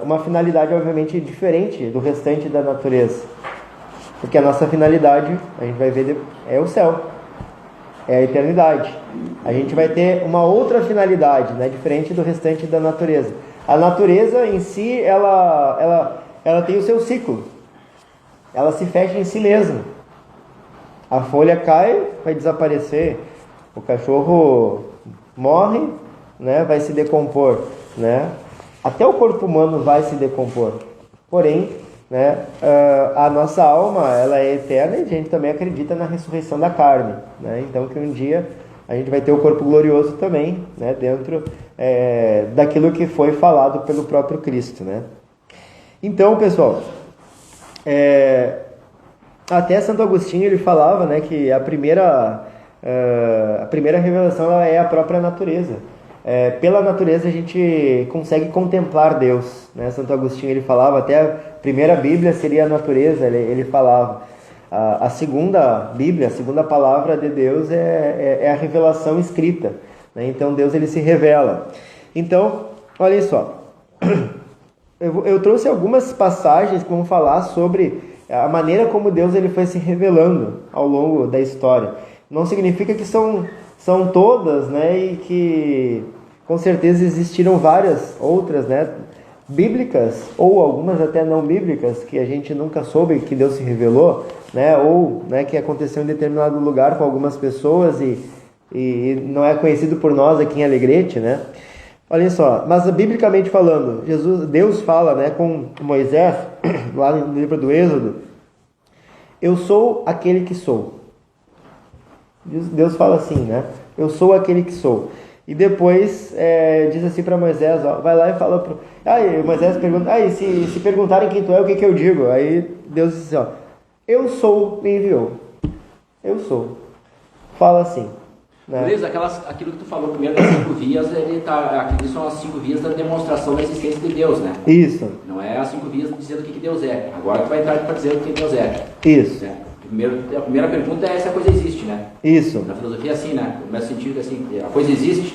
uma finalidade obviamente diferente do restante da natureza, porque a nossa finalidade, a gente vai ver, é o céu, é a eternidade. A gente vai ter uma outra finalidade, né, diferente do restante da natureza. A natureza em si, ela tem o seu ciclo, ela se fecha em si mesma. A folha cai, vai desaparecer, o cachorro morre, né, vai se decompor, né? Até o corpo humano vai se decompor. Porém, né, a nossa alma ela é eterna e a gente também acredita na ressurreição da carne, né? Então que um dia a gente vai ter o corpo glorioso também, né, dentro daquilo que foi falado pelo próprio Cristo, né? Então, pessoal, até Santo Agostinho ele falava, né, que a primeira revelação ela é a própria natureza. Pela natureza a gente consegue contemplar Deus, né? Santo Agostinho ele falava, até a primeira Bíblia seria a natureza, ele falava. A segunda Bíblia, a segunda palavra de Deus é a revelação escrita, né? Então Deus ele se revela. Então, olha só, eu trouxe algumas passagens que vão falar sobre a maneira como Deus ele foi se revelando ao longo da história. Não significa que são todas, né, e que com certeza existiram várias outras, né, bíblicas ou algumas até não bíblicas que a gente nunca soube que Deus se revelou, né, ou, né, que aconteceu em determinado lugar com algumas pessoas e não é conhecido por nós aqui em Alegrete, né? Olha só, mas biblicamente falando, Deus fala, né, com Moisés lá no livro do Êxodo: eu sou aquele que sou. Deus fala assim, né? Eu sou aquele que sou. E depois diz assim para Moisés, ó, vai lá e fala pro... Aí Moisés pergunta, se perguntarem quem tu é, o que eu digo? Aí Deus diz assim, ó, eu sou, me enviou. Eu sou. Fala assim, né? Beleza, aquilo que tu falou primeiro das 5 vias, aqui são as 5 vias da demonstração da existência de Deus, né? Isso. Não é as 5 vias dizendo o que Deus é. Agora tu vai entrar para dizer o que Deus é. Isso. A primeira pergunta é se a coisa existe, né? Isso. Na filosofia é assim, né? No meu sentido, assim, a coisa existe.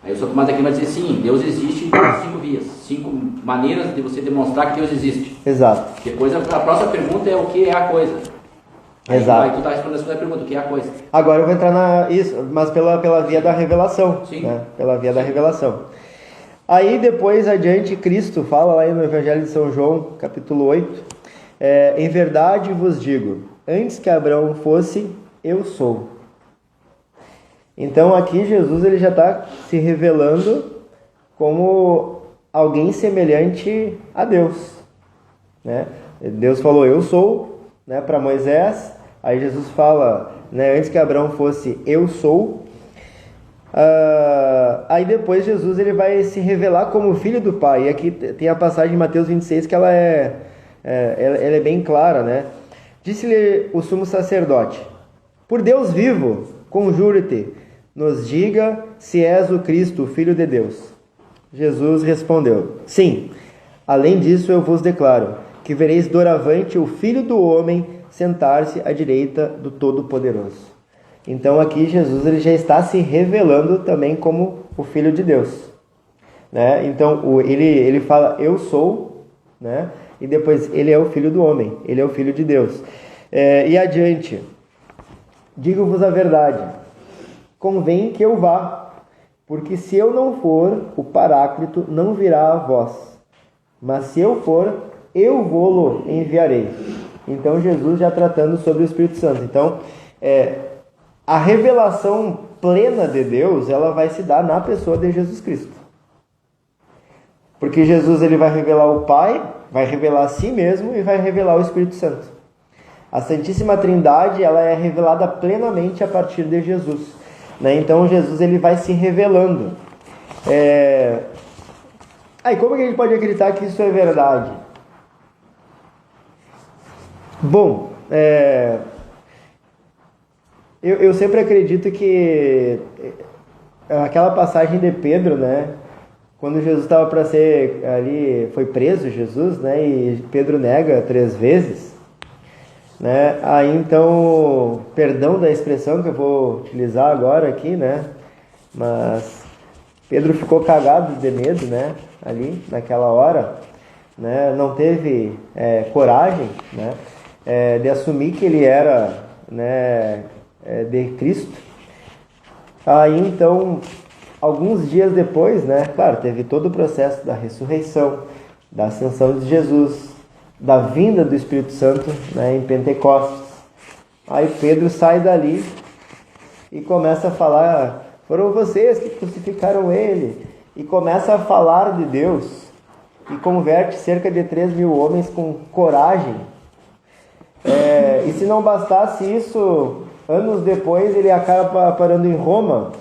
Aí o Santo Tomás aqui vai dizer sim, Deus existe em 5 vias, 5 maneiras de você demonstrar que Deus existe. Exato. Depois a próxima pergunta é o que é a coisa. Exato. Aí tu está respondendo a segunda pergunta, o que é a coisa? Agora eu vou entrar isso, mas pela via da revelação. Sim. Né? Pela via da revelação. Aí depois adiante Cristo fala lá no Evangelho de São João, capítulo 8, em verdade vos digo, antes que Abraão fosse, eu sou. Então aqui Jesus ele já está se revelando como alguém semelhante a Deus, né? Deus falou, eu sou, né, para Moisés. Aí Jesus fala, né, antes que Abraão fosse, eu sou. Aí depois Jesus ele vai se revelar como filho do Pai. E aqui tem a passagem de Mateus 26 que ela é bem clara, né? Disse-lhe o sumo sacerdote, por Deus vivo, conjuro-te, nos diga se és o Cristo, o Filho de Deus. Jesus respondeu, sim, além disso eu vos declaro, que vereis doravante o Filho do Homem sentar-se à direita do Todo-Poderoso. Então aqui Jesus ele já está se revelando também como o Filho de Deus, né? Então ele fala, eu sou, né? E depois ele é o Filho do Homem, ele é o Filho de Deus. E adiante, digo-vos a verdade, convém que eu vá, porque se eu não for, o Paráclito não virá a vós, mas se eu for, eu vou-lo enviarei. Então Jesus já tratando sobre o Espírito Santo. Então, a revelação plena de Deus, ela vai se dar na pessoa de Jesus Cristo. Porque Jesus ele vai revelar o Pai, vai revelar a si mesmo e vai revelar o Espírito Santo. A Santíssima Trindade ela é revelada plenamente a partir de Jesus, né? Então Jesus ele vai se revelando. Aí como que a gente pode acreditar que isso é verdade? Bom, eu sempre acredito que aquela passagem de Pedro, né? Quando Jesus estava para ser ali, foi preso Jesus, né? E Pedro nega 3 vezes, né? Aí então, perdão da expressão que eu vou utilizar agora aqui, né? Mas Pedro ficou cagado de medo, né? Ali, naquela hora, né? Não teve coragem, né? De assumir que ele era, né? De Cristo. Aí então, alguns dias depois, né? Claro, teve todo o processo da ressurreição, da ascensão de Jesus, da vinda do Espírito Santo, né, em Pentecostes. Aí Pedro sai dali e começa a falar: foram vocês que crucificaram ele. E começa a falar de Deus e converte cerca de 3.000 homens com coragem. E se não bastasse isso, anos depois ele acaba parando em Roma.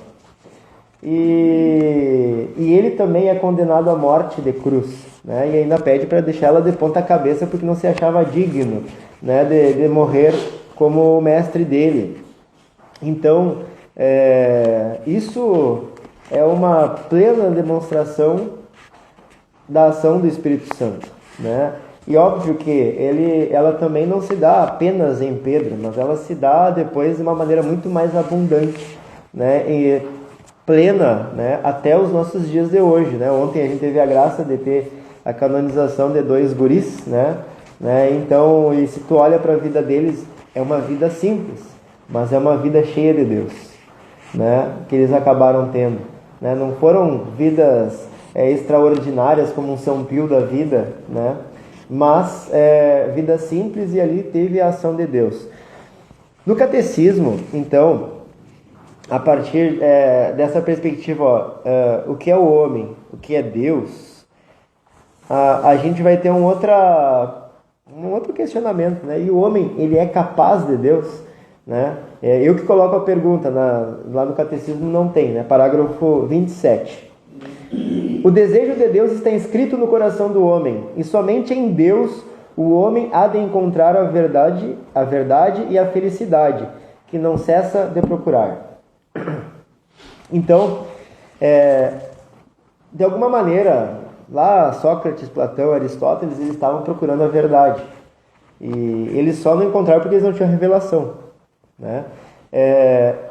E ele também é condenado à morte de cruz, né? E ainda pede para deixá-la de ponta cabeça porque não se achava digno, né, de morrer como o mestre dele. Então, isso é uma plena demonstração da ação do Espírito Santo, né? E óbvio que ela também não se dá apenas em Pedro, mas ela se dá depois de uma maneira muito mais abundante, né? E plena, né? Até os nossos dias de hoje, né? Ontem a gente teve a graça de ter a canonização de 2 guris, né? Então, e se tu olha para a vida deles, é uma vida simples, mas é uma vida cheia de Deus, né? Que eles acabaram tendo, né? Não foram vidas extraordinárias como um São Pio da vida, né? Mas vida simples, e ali teve a ação de Deus. No catecismo, então, a partir dessa perspectiva, o que é o homem, o que é Deus, a gente vai ter um outro questionamento, né? E o homem, ele é capaz de Deus, né? Eu que coloco a pergunta, lá no catecismo não tem, né? Parágrafo 27. O desejo de Deus está inscrito no coração do homem, e somente em Deus o homem há de encontrar a verdade e a felicidade, que não cessa de procurar. Então, de alguma maneira, lá Sócrates, Platão, Aristóteles, eles estavam procurando a verdade. E eles só não encontraram porque eles não tinham revelação, né?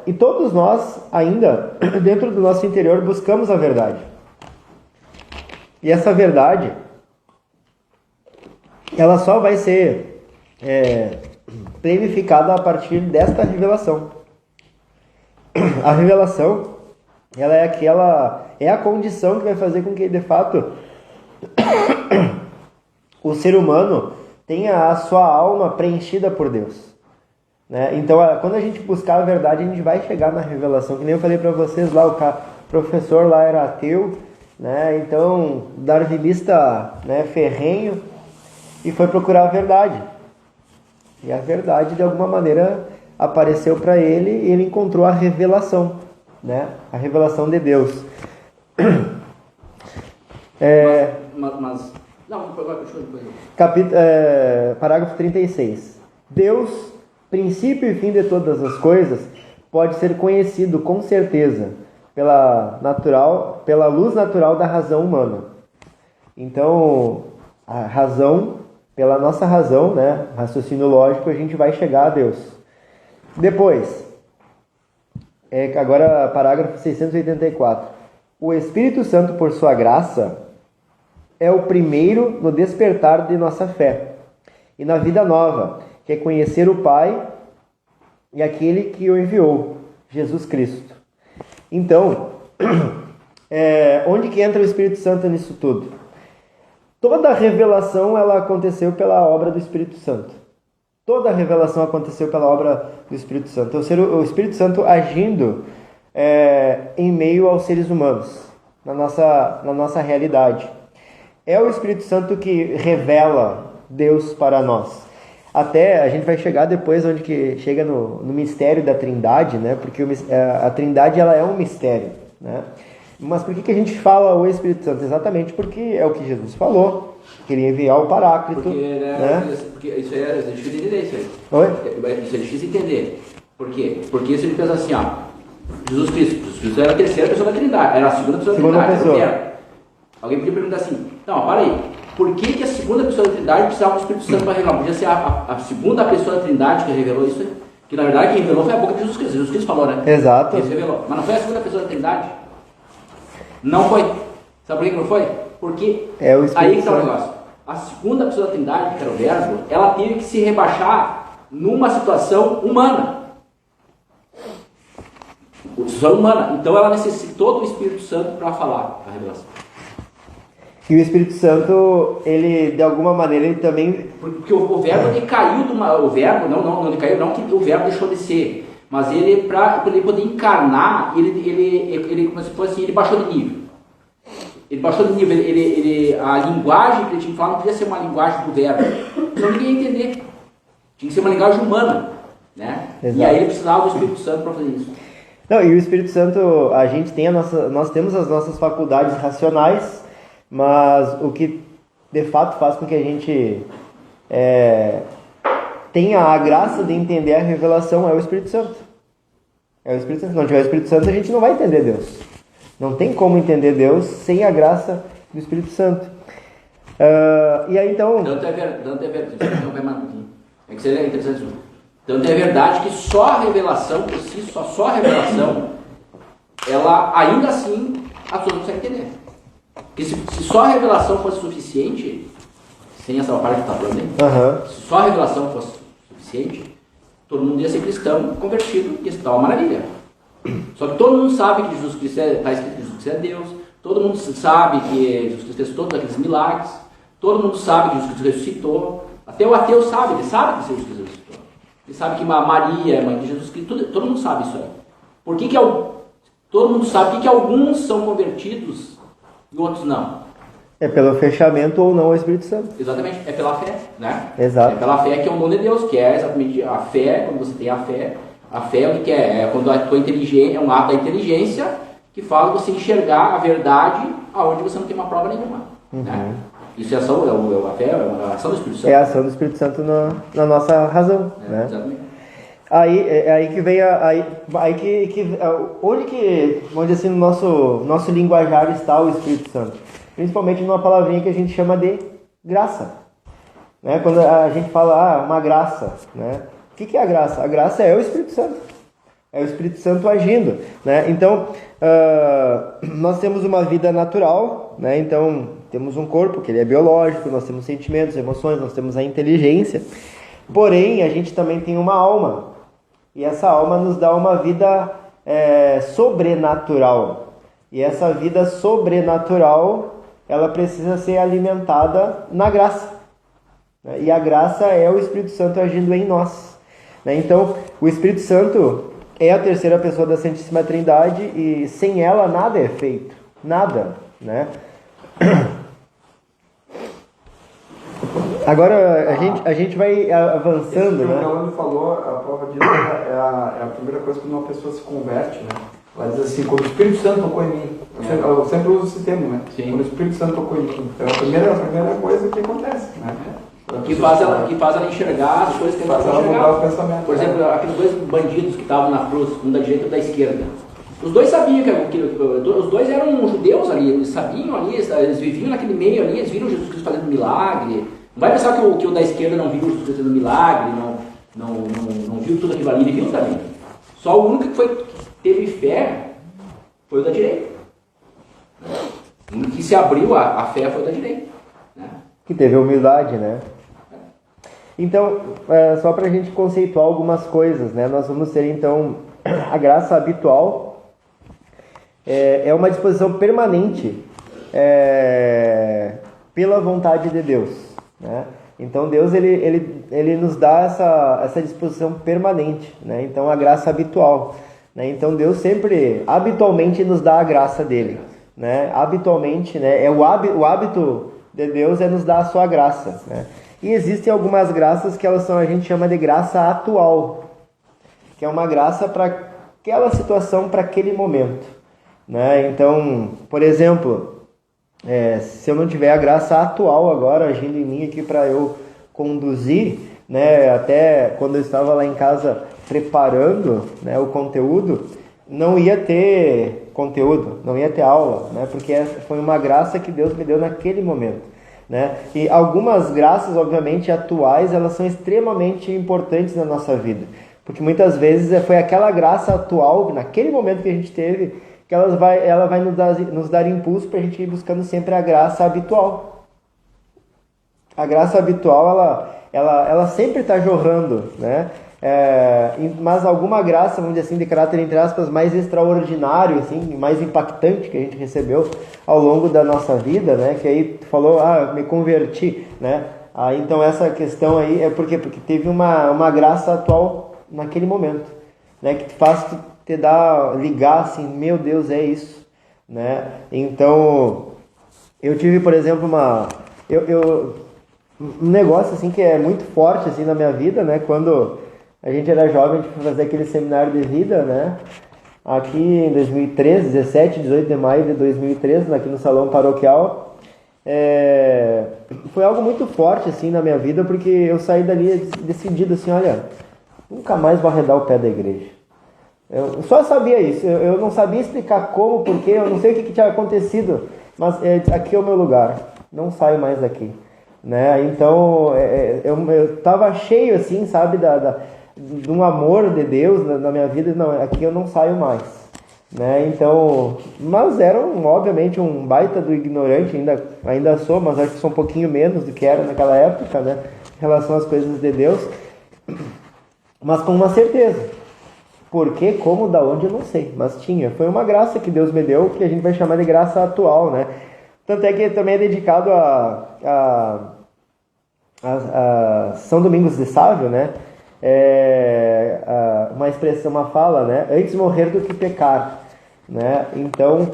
E todos nós, ainda, dentro do nosso interior, buscamos a verdade. E essa verdade, ela só vai ser planificada a partir desta revelação. A revelação, ela é a condição que vai fazer com que, de fato, o ser humano tenha a sua alma preenchida por Deus, né? Então, quando a gente buscar a verdade, a gente vai chegar na revelação. Que nem eu falei para vocês lá, o professor lá era ateu, né? Então, darwinista, né, ferrenho, e foi procurar a verdade. E a verdade, de alguma maneira, apareceu para ele, e ele encontrou a revelação, né? A revelação de Deus. Parágrafo 36. Deus, princípio e fim de todas as coisas, pode ser conhecido com certeza pela luz natural da razão humana. Então, a razão, pela nossa razão, né, raciocínio lógico, a gente vai chegar a Deus. Depois, agora parágrafo 684. O Espírito Santo, por sua graça, é o primeiro no despertar de nossa fé e na vida nova, que é conhecer o Pai e aquele que o enviou, Jesus Cristo. Então, onde que entra o Espírito Santo nisso tudo? Toda a revelação, ela aconteceu pela obra do Espírito Santo. Toda a revelação aconteceu pela obra do Espírito Santo. O Espírito Santo agindo em meio aos seres humanos, na nossa realidade. é o Espírito Santo que revela Deus para nós. Até a gente vai chegar depois onde que chega no mistério da Trindade, né? Porque a Trindade ela é um mistério, né? Mas por que a gente fala o Espírito Santo? Exatamente porque é o que Jesus falou, que ele ia enviar o Paráclito. Porque isso é difícil de entender, isso aí. Oi? Isso é difícil de entender. Por quê? Porque se ele pensa assim, Jesus Cristo era a terceira pessoa da Trindade, era a segunda pessoa da Trindade. Alguém podia perguntar assim, não, para aí, por que a segunda pessoa da Trindade precisava do Espírito Santo para revelar? Podia ser a segunda pessoa da Trindade que revelou isso aí? Que na verdade quem revelou foi a boca de Jesus Cristo. Jesus Cristo falou, né? Exato. Ele revelou. Mas não foi a segunda pessoa da Trindade? Não foi. Sabe por que não foi? Porque aí que está o negócio. A segunda pessoa da Trindade, que era o Verbo, ela teve que se rebaixar numa situação humana. Situação humana. Então ela necessitou do Espírito Santo para falar a revelação. E o Espírito Santo, ele, de alguma maneira, ele também... Porque o Verbo, ele caiu de uma... O Verbo, não, ele caiu, não que o Verbo deixou de ser. Mas ele, para ele poder encarnar, ele como se fosse assim, ele baixou de nível. Ele baixou de nível, a linguagem que ele tinha que falar não podia ser uma linguagem do Verbo. Senão ninguém ia entender. Tinha que ser uma linguagem humana, né? Exato. E aí ele precisava do Espírito Santo para fazer isso. Não, e o Espírito Santo, a gente tem nós temos as nossas faculdades racionais, mas o que de fato faz com que a gente tenha a graça de entender a revelação é o Espírito Santo. É o Espírito Santo. Se não tiver o Espírito Santo, a gente não vai entender Deus. Não tem como entender Deus sem a graça do Espírito Santo. E aí então... Tanto é verdade, é que seria interessante. Tanto é verdade que só a revelação por si, só a revelação, ela ainda assim a pessoa não consegue entender. Porque se só a revelação fosse suficiente, sem essa parte que está falando aí, se só a revelação fosse suficiente, todo mundo ia ser cristão, convertido, e isso estava uma maravilha. Só que todo mundo sabe que Jesus Cristo está escrito que Jesus Cristo é Deus, todo mundo sabe que Jesus Cristo fez todos aqueles milagres, todo mundo sabe que Jesus Cristo ressuscitou, até o ateu sabe, ele sabe que Jesus Cristo ressuscitou. Ele sabe que Maria é mãe de Jesus Cristo, todo mundo sabe isso aí. Por que todo mundo sabe que alguns são convertidos e outros não? É pelo fechamento ou não ao Espírito Santo. Exatamente, é pela fé, né? Exato. É pela fé que é o dom de Deus, que é exatamente a fé, quando você tem a fé o que é? É quando a tua inteligência, é um ato da inteligência que fala você enxergar a verdade aonde você não tem uma prova nenhuma. Né? Isso é a fé, é a ação do Espírito Santo. É a ação do Espírito Santo na nossa razão. Né? Exatamente. Aí que vem onde assim no nosso linguajar está o Espírito Santo. Principalmente numa palavrinha que a gente chama de graça. Né? Quando a gente fala uma graça, né? O que é a graça? A graça é o Espírito Santo. É o Espírito Santo agindo. Né? Então, nós temos uma vida natural, né? Então, temos um corpo que ele é biológico, nós temos sentimentos, emoções, nós temos a inteligência. Porém, a gente também tem uma alma. E essa alma nos dá uma vida sobrenatural. E essa vida sobrenatural, ela precisa ser alimentada na graça. E a graça é o Espírito Santo agindo em nós. Então, o Espírito Santo é a terceira pessoa da Santíssima Trindade e sem ela nada é feito. Nada, né? Agora a gente vai avançando, né? O que o Alan falou, a prova disso é a primeira coisa quando uma pessoa se converte, né? Ela diz assim, quando o Espírito Santo tocou em mim. Eu sempre uso esse termo, né? Sim. Quando o Espírito Santo tocou em mim. Então, a primeira coisa que acontece, né? Que faz ela enxergar as coisas que ela não enxergar. Por exemplo, aqueles dois bandidos que estavam na cruz, um da direita e um da esquerda. Os dois sabiam que os dois eram judeus ali, eles sabiam ali, eles viviam naquele meio ali, eles viram Jesus Cristo fazendo milagre. Não vai pensar que o da esquerda não viu Jesus Cristo fazendo milagre, não viu tudo aquilo ali, ele viu também. Só o único que teve fé foi o da direita. O único que se abriu a fé foi o da direita. Né? Que teve humildade, né? Então, só para a gente conceituar algumas coisas, né? Nós vamos ter, então, a graça habitual é uma disposição permanente pela vontade de Deus, né? Então, Deus, ele nos dá essa disposição permanente, né? Então, a graça habitual, né? Então, Deus sempre, habitualmente, nos dá a graça dele, né? Habitualmente, né? É o hábito de Deus é nos dar a sua graça, né? E existem algumas graças que elas são, a gente chama de graça atual, que é uma graça para aquela situação, para aquele momento, né? Então, por exemplo, se eu não tiver a graça atual agora agindo em mim aqui para eu conduzir, né, até quando eu estava lá em casa preparando, né, o conteúdo, não ia ter conteúdo, não ia ter aula, né, porque foi uma graça que Deus me deu naquele momento, né? E algumas graças, obviamente, atuais, elas são extremamente importantes na nossa vida, porque muitas vezes foi aquela graça atual, naquele momento que a gente teve, que ela vai nos dar impulso para a gente ir buscando sempre a graça habitual. A graça habitual, ela sempre está jorrando, né? Mas alguma graça, vamos dizer assim, de caráter, entre aspas, mais extraordinário, assim, mais impactante que a gente recebeu ao longo da nossa vida, né? Que aí tu falou, me converti, né? Então essa questão aí é porque teve uma graça atual naquele momento, né? Que faz te ligar assim, meu Deus, é isso, né? Então, eu tive, por exemplo, um negócio assim que é muito forte assim na minha vida, né? Quando a gente era jovem, a gente foi fazer aquele seminário de vida, né? Aqui em 2013, 17, 18 de maio de 2013, aqui no salão paroquial. Foi algo muito forte assim na minha vida, porque eu saí dali decidido assim, olha, nunca mais vou arredar o pé da igreja. Eu só sabia isso, eu não sabia explicar como, porquê, eu não sei o que tinha acontecido, mas aqui é o meu lugar, não saio mais daqui, né? Então eu estava cheio assim, sabe, de um amor de Deus na minha vida. Não, aqui eu não saio mais, né? Então, mas era obviamente um baita do ignorante, ainda sou, mas acho que sou um pouquinho menos do que era naquela época, né, em relação às coisas de Deus, mas com uma certeza. Por quê, como, da onde, eu não sei, mas foi uma graça que Deus me deu, que a gente vai chamar de graça atual, né? Tanto é que também é dedicado a São Domingos de Sávio, né? Uma expressão, uma fala, né? Antes morrer do que pecar, né? Então,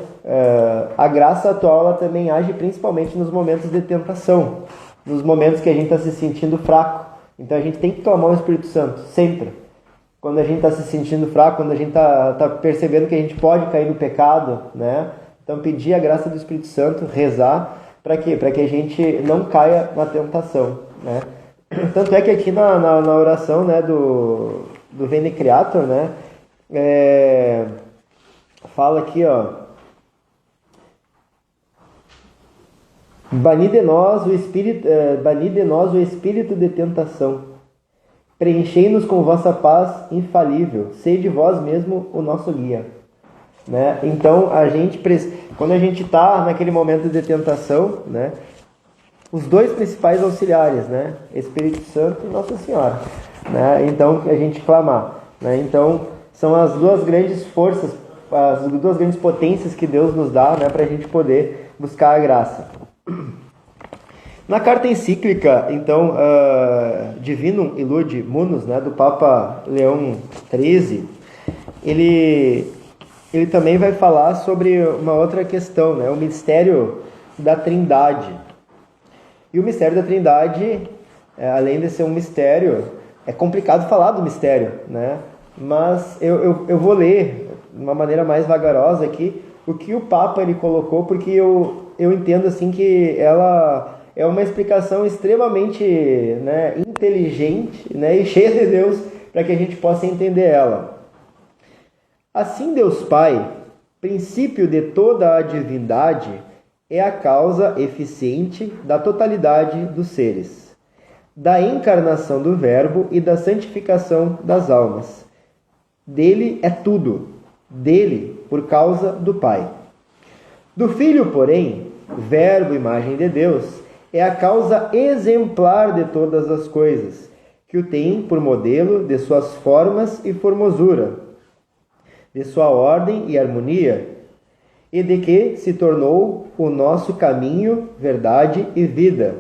a graça atual, ela também age principalmente nos momentos de tentação, nos momentos que a gente está se sentindo fraco. Então a gente tem que clamar o Espírito Santo, sempre. Quando a gente está se sentindo fraco, quando a gente está percebendo que a gente pode cair no pecado, né? Então pedir a graça do Espírito Santo, rezar, para quê? Para que a gente não caia na tentação, né? Tanto é que aqui na oração, né, do Veni Creator, né, fala aqui, ó, bani de nós o espírito de tentação, preenchei-nos com vossa paz infalível, sede vós mesmo o nosso guia, né? Então quando a gente está naquele momento de tentação, né, os dois principais auxiliares, né, Espírito Santo e Nossa Senhora, né? Então a gente clamar, né? Então são as duas grandes forças, as duas grandes potências que Deus nos dá, né, para a gente poder buscar a graça. Na carta encíclica, então, Divinum Illudi Munus, né, do Papa Leão XIII, ele também vai falar sobre uma outra questão, né, o mistério da Trindade. E o mistério da Trindade, além de ser um mistério, é complicado falar do mistério, né? Mas eu vou ler de uma maneira mais vagarosa aqui o que o Papa ele colocou, porque eu entendo assim que ela é uma explicação extremamente, né, inteligente, né, e cheia de Deus para que a gente possa entender ela. Assim, Deus Pai, princípio de toda a divindade, é a causa eficiente da totalidade dos seres, da encarnação do Verbo e da santificação das almas. Dele é tudo, dele por causa do Pai. Do Filho, porém, Verbo, imagem de Deus, é a causa exemplar de todas as coisas, que o tem por modelo de suas formas e formosura, de sua ordem e harmonia, e de que se tornou o nosso caminho, verdade e vida,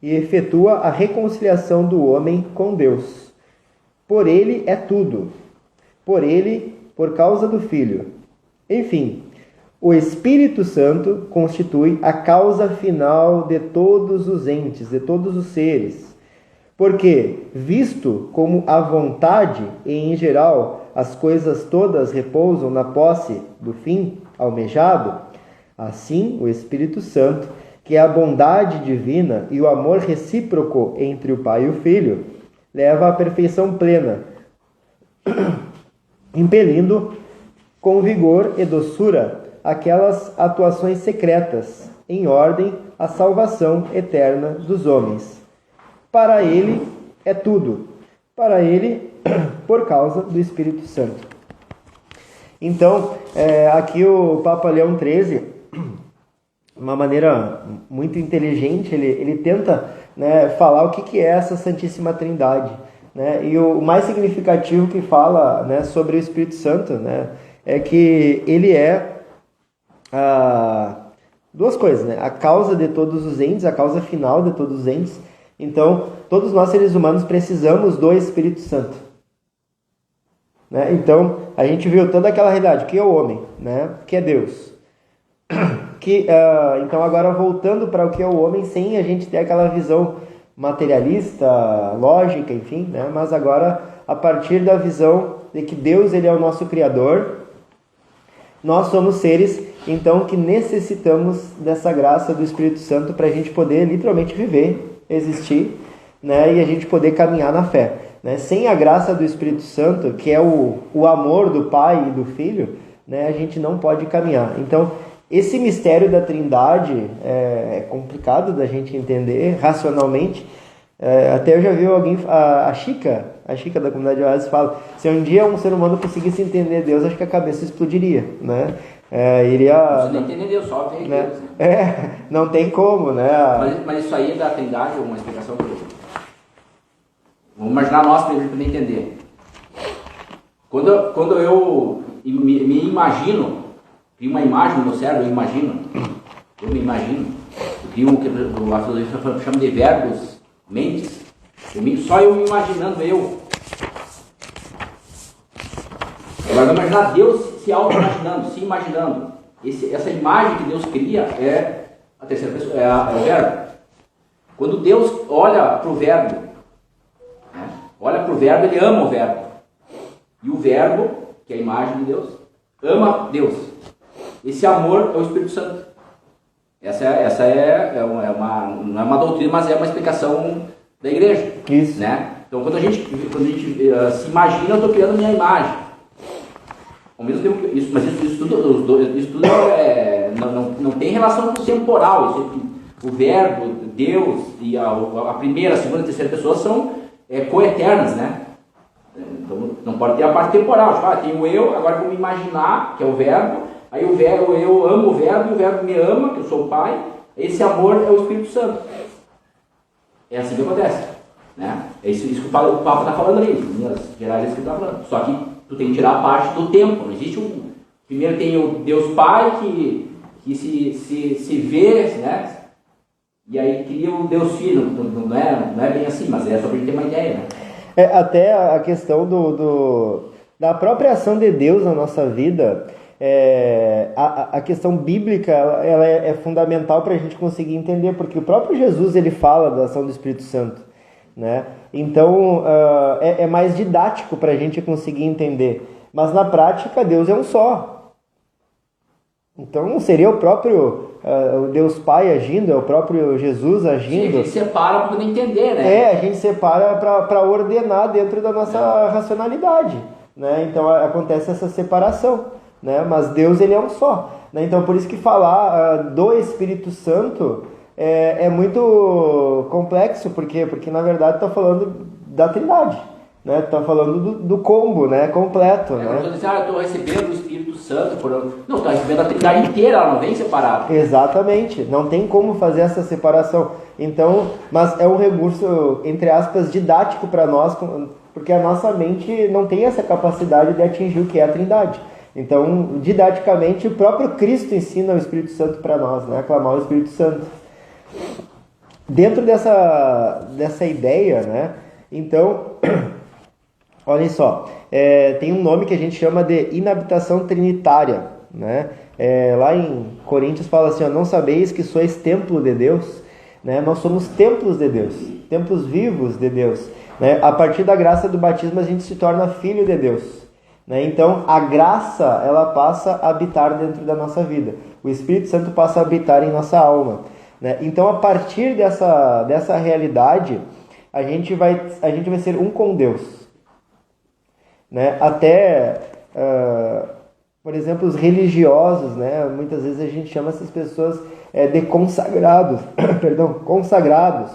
e efetua a reconciliação do homem com Deus. Por ele é tudo, por ele, por causa do Filho. Enfim, O Espírito Santo constitui a causa final de todos os entes, de todos os seres. Porque, visto como a vontade e, em geral, as coisas todas repousam na posse do fim almejado, assim o Espírito Santo, que é a bondade divina e o amor recíproco entre o Pai e o Filho, leva à perfeição plena, impelindo com vigor e doçura aquelas atuações secretas, em ordem à salvação eterna dos homens. Para ele é tudo. Para ele, por causa do Espírito Santo. Então, aqui o Papa Leão XIII, uma maneira muito inteligente, ele tenta, né, falar o que é essa Santíssima Trindade. Né? E o mais significativo que fala, né, sobre o Espírito Santo, né, é que ele é duas coisas, né? A causa de todos os entes, a causa final de todos os entes. Então, todos nós seres humanos precisamos do Espírito Santo. Né? Então, a gente viu toda aquela realidade, que é o homem, né? Que é Deus. Então, agora voltando para o que é o homem, sem a gente ter aquela visão materialista, lógica, enfim, né? Mas agora, a partir da visão de que Deus ele é o nosso Criador, nós somos seres, então, que necessitamos dessa graça do Espírito Santo para a gente poder literalmente viver, existir, né? E a gente poder caminhar na fé. Né? Sem a graça do Espírito Santo, que é o amor do Pai e do Filho, né? A gente não pode caminhar. Então, esse mistério da Trindade é complicado da gente entender racionalmente. Até eu já vi alguém, a Chica da comunidade de Oasis fala, se um dia um ser humano conseguisse entender Deus, acho que a cabeça explodiria, né? Você não entende Deus, só tem né? Deus. Né? Não tem como, né? Mas isso aí da Trindade é uma explicação que vamos imaginar nós para ele poder entender. Quando eu me imagino, crio uma imagem no meu cérebro, eu me imagino, eu crio o que a filosofia chama de verbos, mentes, só eu me imaginando eu. Agora, vamos imaginar Deus se auto-imaginando, se imaginando. Essa imagem que Deus cria é a terceira pessoa, é o verbo. Quando Deus olha para o verbo, né? Ele ama o verbo. E o verbo, que é a imagem de Deus, ama Deus. Esse amor é o Espírito Santo. Essa não é uma doutrina, mas é uma explicação da igreja. Isso. Né? Então, quando a gente se imagina, eu estou criando a minha imagem. Ao mesmo tempo que isso tudo não tem relação com o temporal. O verbo, Deus e a primeira, a segunda e a terceira pessoa são coeternas, né? Então não pode ter a parte temporal. Tipo, tem o eu, agora vou me imaginar, que é o verbo. Aí eu amo o verbo e o verbo me ama, que eu sou o pai. Esse amor é o Espírito Santo. É assim que acontece. Né? É isso que o Papa está falando ali. Em linhas gerais é isso que ele está falando. Só que tu tem que tirar a parte do tempo. Não existe primeiro tem o Deus Pai que se vê, né? E aí cria o Deus Filho. Não é bem assim, mas é só para a gente ter uma ideia, né? Até a questão da própria ação de Deus na nossa vida, a questão bíblica ela é fundamental para a gente conseguir entender, porque o próprio Jesus ele fala da ação do Espírito Santo, né? Então é mais didático para a gente conseguir entender, mas na prática Deus é um só. Então não seria o próprio o Deus Pai agindo, é o próprio Jesus agindo. Sim, a gente separa para poder entender, né? A gente separa para ordenar dentro da nossa racionalidade, né? Então acontece essa separação, né? Mas Deus ele é um só, né? Então por isso que falar do Espírito Santo é muito complexo, porque na verdade está falando da Trindade, né? Está falando do combo, né? Completo, né? Eu estou recebendo o Espírito Santo, não, está recebendo a Trindade inteira, ela não vem separada. Exatamente, não tem como fazer essa separação. Então, mas é um recurso, entre aspas, didático para nós, porque a nossa mente não tem essa capacidade de atingir o que é a Trindade. Então, didaticamente, o próprio Cristo ensina o Espírito Santo para nós, né? Aclamar o Espírito Santo. Dentro dessa ideia, né? Então, olhem só, tem um nome que a gente chama de inabitação trinitária, né? Lá em Coríntios fala assim, ó, não sabeis que sois templo de Deus, né? Nós somos templos de Deus, templos vivos de Deus, né? A partir da graça do batismo a gente se torna filho de Deus, né? Então a graça, ela passa a habitar dentro da nossa vida, o Espírito Santo passa a habitar em nossa alma, né? Então a partir dessa realidade a gente vai ser um com Deus, né? Até por exemplo, os religiosos, né? Muitas vezes a gente chama essas pessoas de consagrados, consagrados.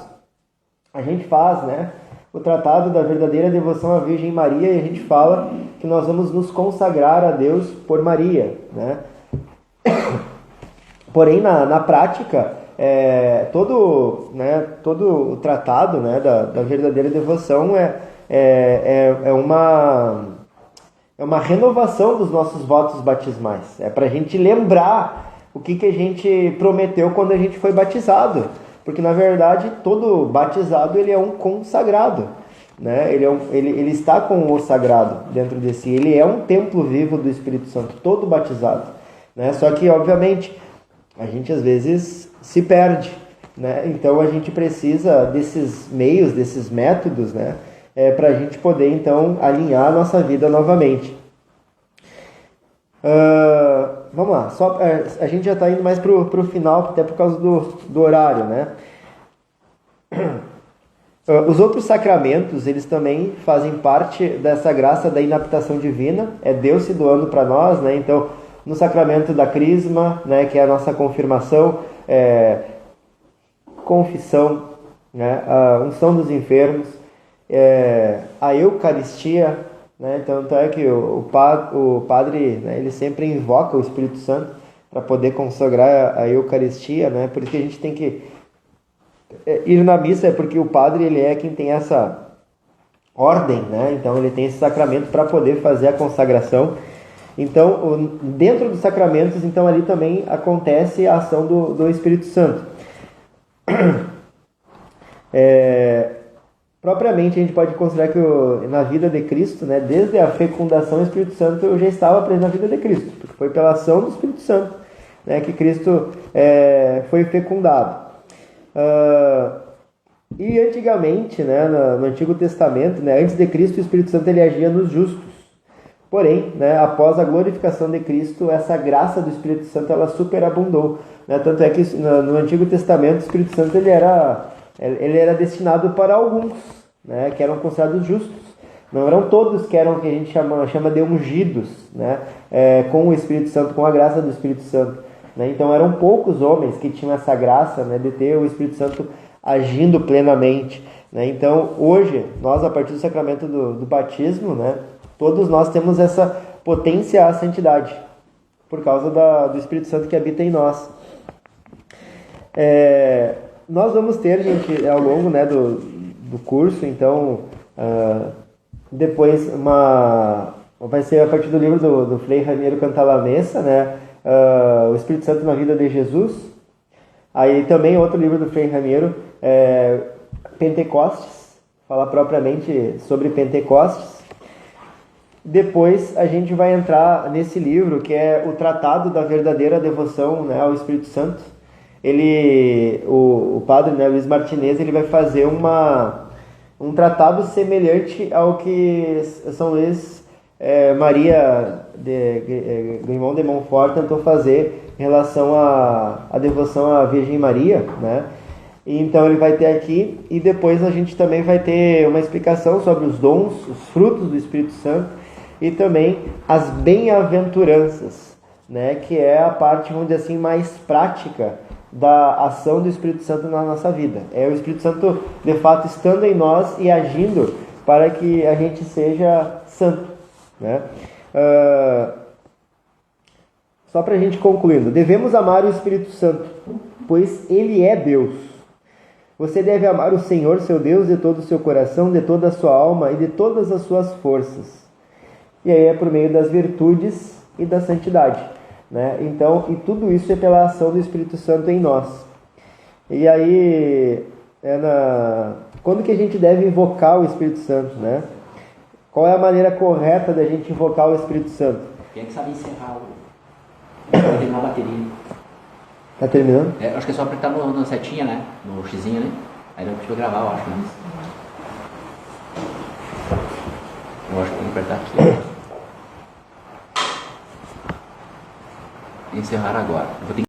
A gente faz, né, o tratado da verdadeira devoção à Virgem Maria e a gente fala que nós vamos nos consagrar a Deus por Maria, né? Porém, na prática, todo o tratado, né, da verdadeira devoção é uma renovação dos nossos votos batismais. É para a gente lembrar o que a gente prometeu quando a gente foi batizado. Porque, na verdade, todo batizado ele é um consagrado, né? Ele está com o sagrado dentro de si. Ele é um templo vivo do Espírito Santo, todo batizado, né? Só que, obviamente, a gente às vezes se perde, né? Então, a gente precisa desses meios, desses métodos, né? Para a gente poder, então, alinhar a nossa vida novamente. Vamos lá, a gente já está indo mais para o final, até por causa do horário, né? Os outros sacramentos, eles também fazem parte dessa graça da inaptação divina, é Deus se doando para nós, né? Então, no sacramento da crisma, né, que é a nossa confirmação, confissão, né, a unção dos enfermos, a Eucaristia, né? Tanto é que o padre, né, ele sempre invoca o Espírito Santo para poder consagrar a Eucaristia, né? Por isso que a gente tem que ir na missa, porque o padre ele é quem tem essa ordem, né? Então ele tem esse sacramento para poder fazer a consagração. Então, dentro dos sacramentos, então ali também acontece a ação do Espírito Santo. Propriamente, a gente pode considerar que na vida de Cristo, né, desde a fecundação, o Espírito Santo já estava presente na vida de Cristo, porque foi pela ação do Espírito Santo, né, que Cristo foi fecundado. E antigamente, né, no Antigo Testamento, né, antes de Cristo, o Espírito Santo ele agia nos justos. Porém, né, após a glorificação de Cristo, essa graça do Espírito Santo ela superabundou, né? Tanto é que no Antigo Testamento o Espírito Santo ele era destinado para alguns, né, que eram considerados justos. Não eram todos que eram o que a gente chama de ungidos, né, com o Espírito Santo, com a graça do Espírito Santo, né? Então eram poucos homens que tinham essa graça, né, de ter o Espírito Santo agindo plenamente, né? Então hoje, nós a partir do sacramento do batismo, né, todos nós temos essa potência à santidade, por causa do Espírito Santo que habita em nós. Nós vamos ter, gente, ao longo, né, do curso, então, depois vai ser a partir do livro do Frei Raniero Cantalamessa, né, o Espírito Santo na vida de Jesus. Aí também outro livro do Frei Raniero, Pentecostes, falar propriamente sobre Pentecostes. Depois a gente vai entrar nesse livro que é o Tratado da Verdadeira Devoção, né, ao Espírito Santo. O padre, né, Luiz Martinez, ele vai fazer um tratado semelhante ao que São Luís Maria de Grimond de Montfort tentou fazer em relação à devoção à Virgem Maria, né? Então ele vai ter aqui, e depois a gente também vai ter uma explicação sobre os dons, os frutos do Espírito Santo e também as bem-aventuranças, né, que é a parte, vamos dizer assim, mais prática da ação do Espírito Santo na nossa vida. É o Espírito Santo, de fato, estando em nós e agindo para que a gente seja santo, né? Só para a gente concluindo, devemos amar o Espírito Santo, pois Ele é Deus. Você deve amar o Senhor, seu Deus, de todo o seu coração, de toda a sua alma e de todas as suas forças. E aí é por meio das virtudes e da santidade, né? Então, e tudo isso é pela ação do Espírito Santo em nós. E aí, quando que a gente deve invocar o Espírito Santo, né? Qual é a maneira correta da gente invocar o Espírito Santo? Quem é que sabe encerrar Vai terminar a bateria. Tá terminando? É, acho que é só apertar na setinha, né? No xizinho, né? Aí dá pra gravar, eu acho, né? Eu acho que tem que apertar aqui. Ó. Encerrar agora. Eu vou ter que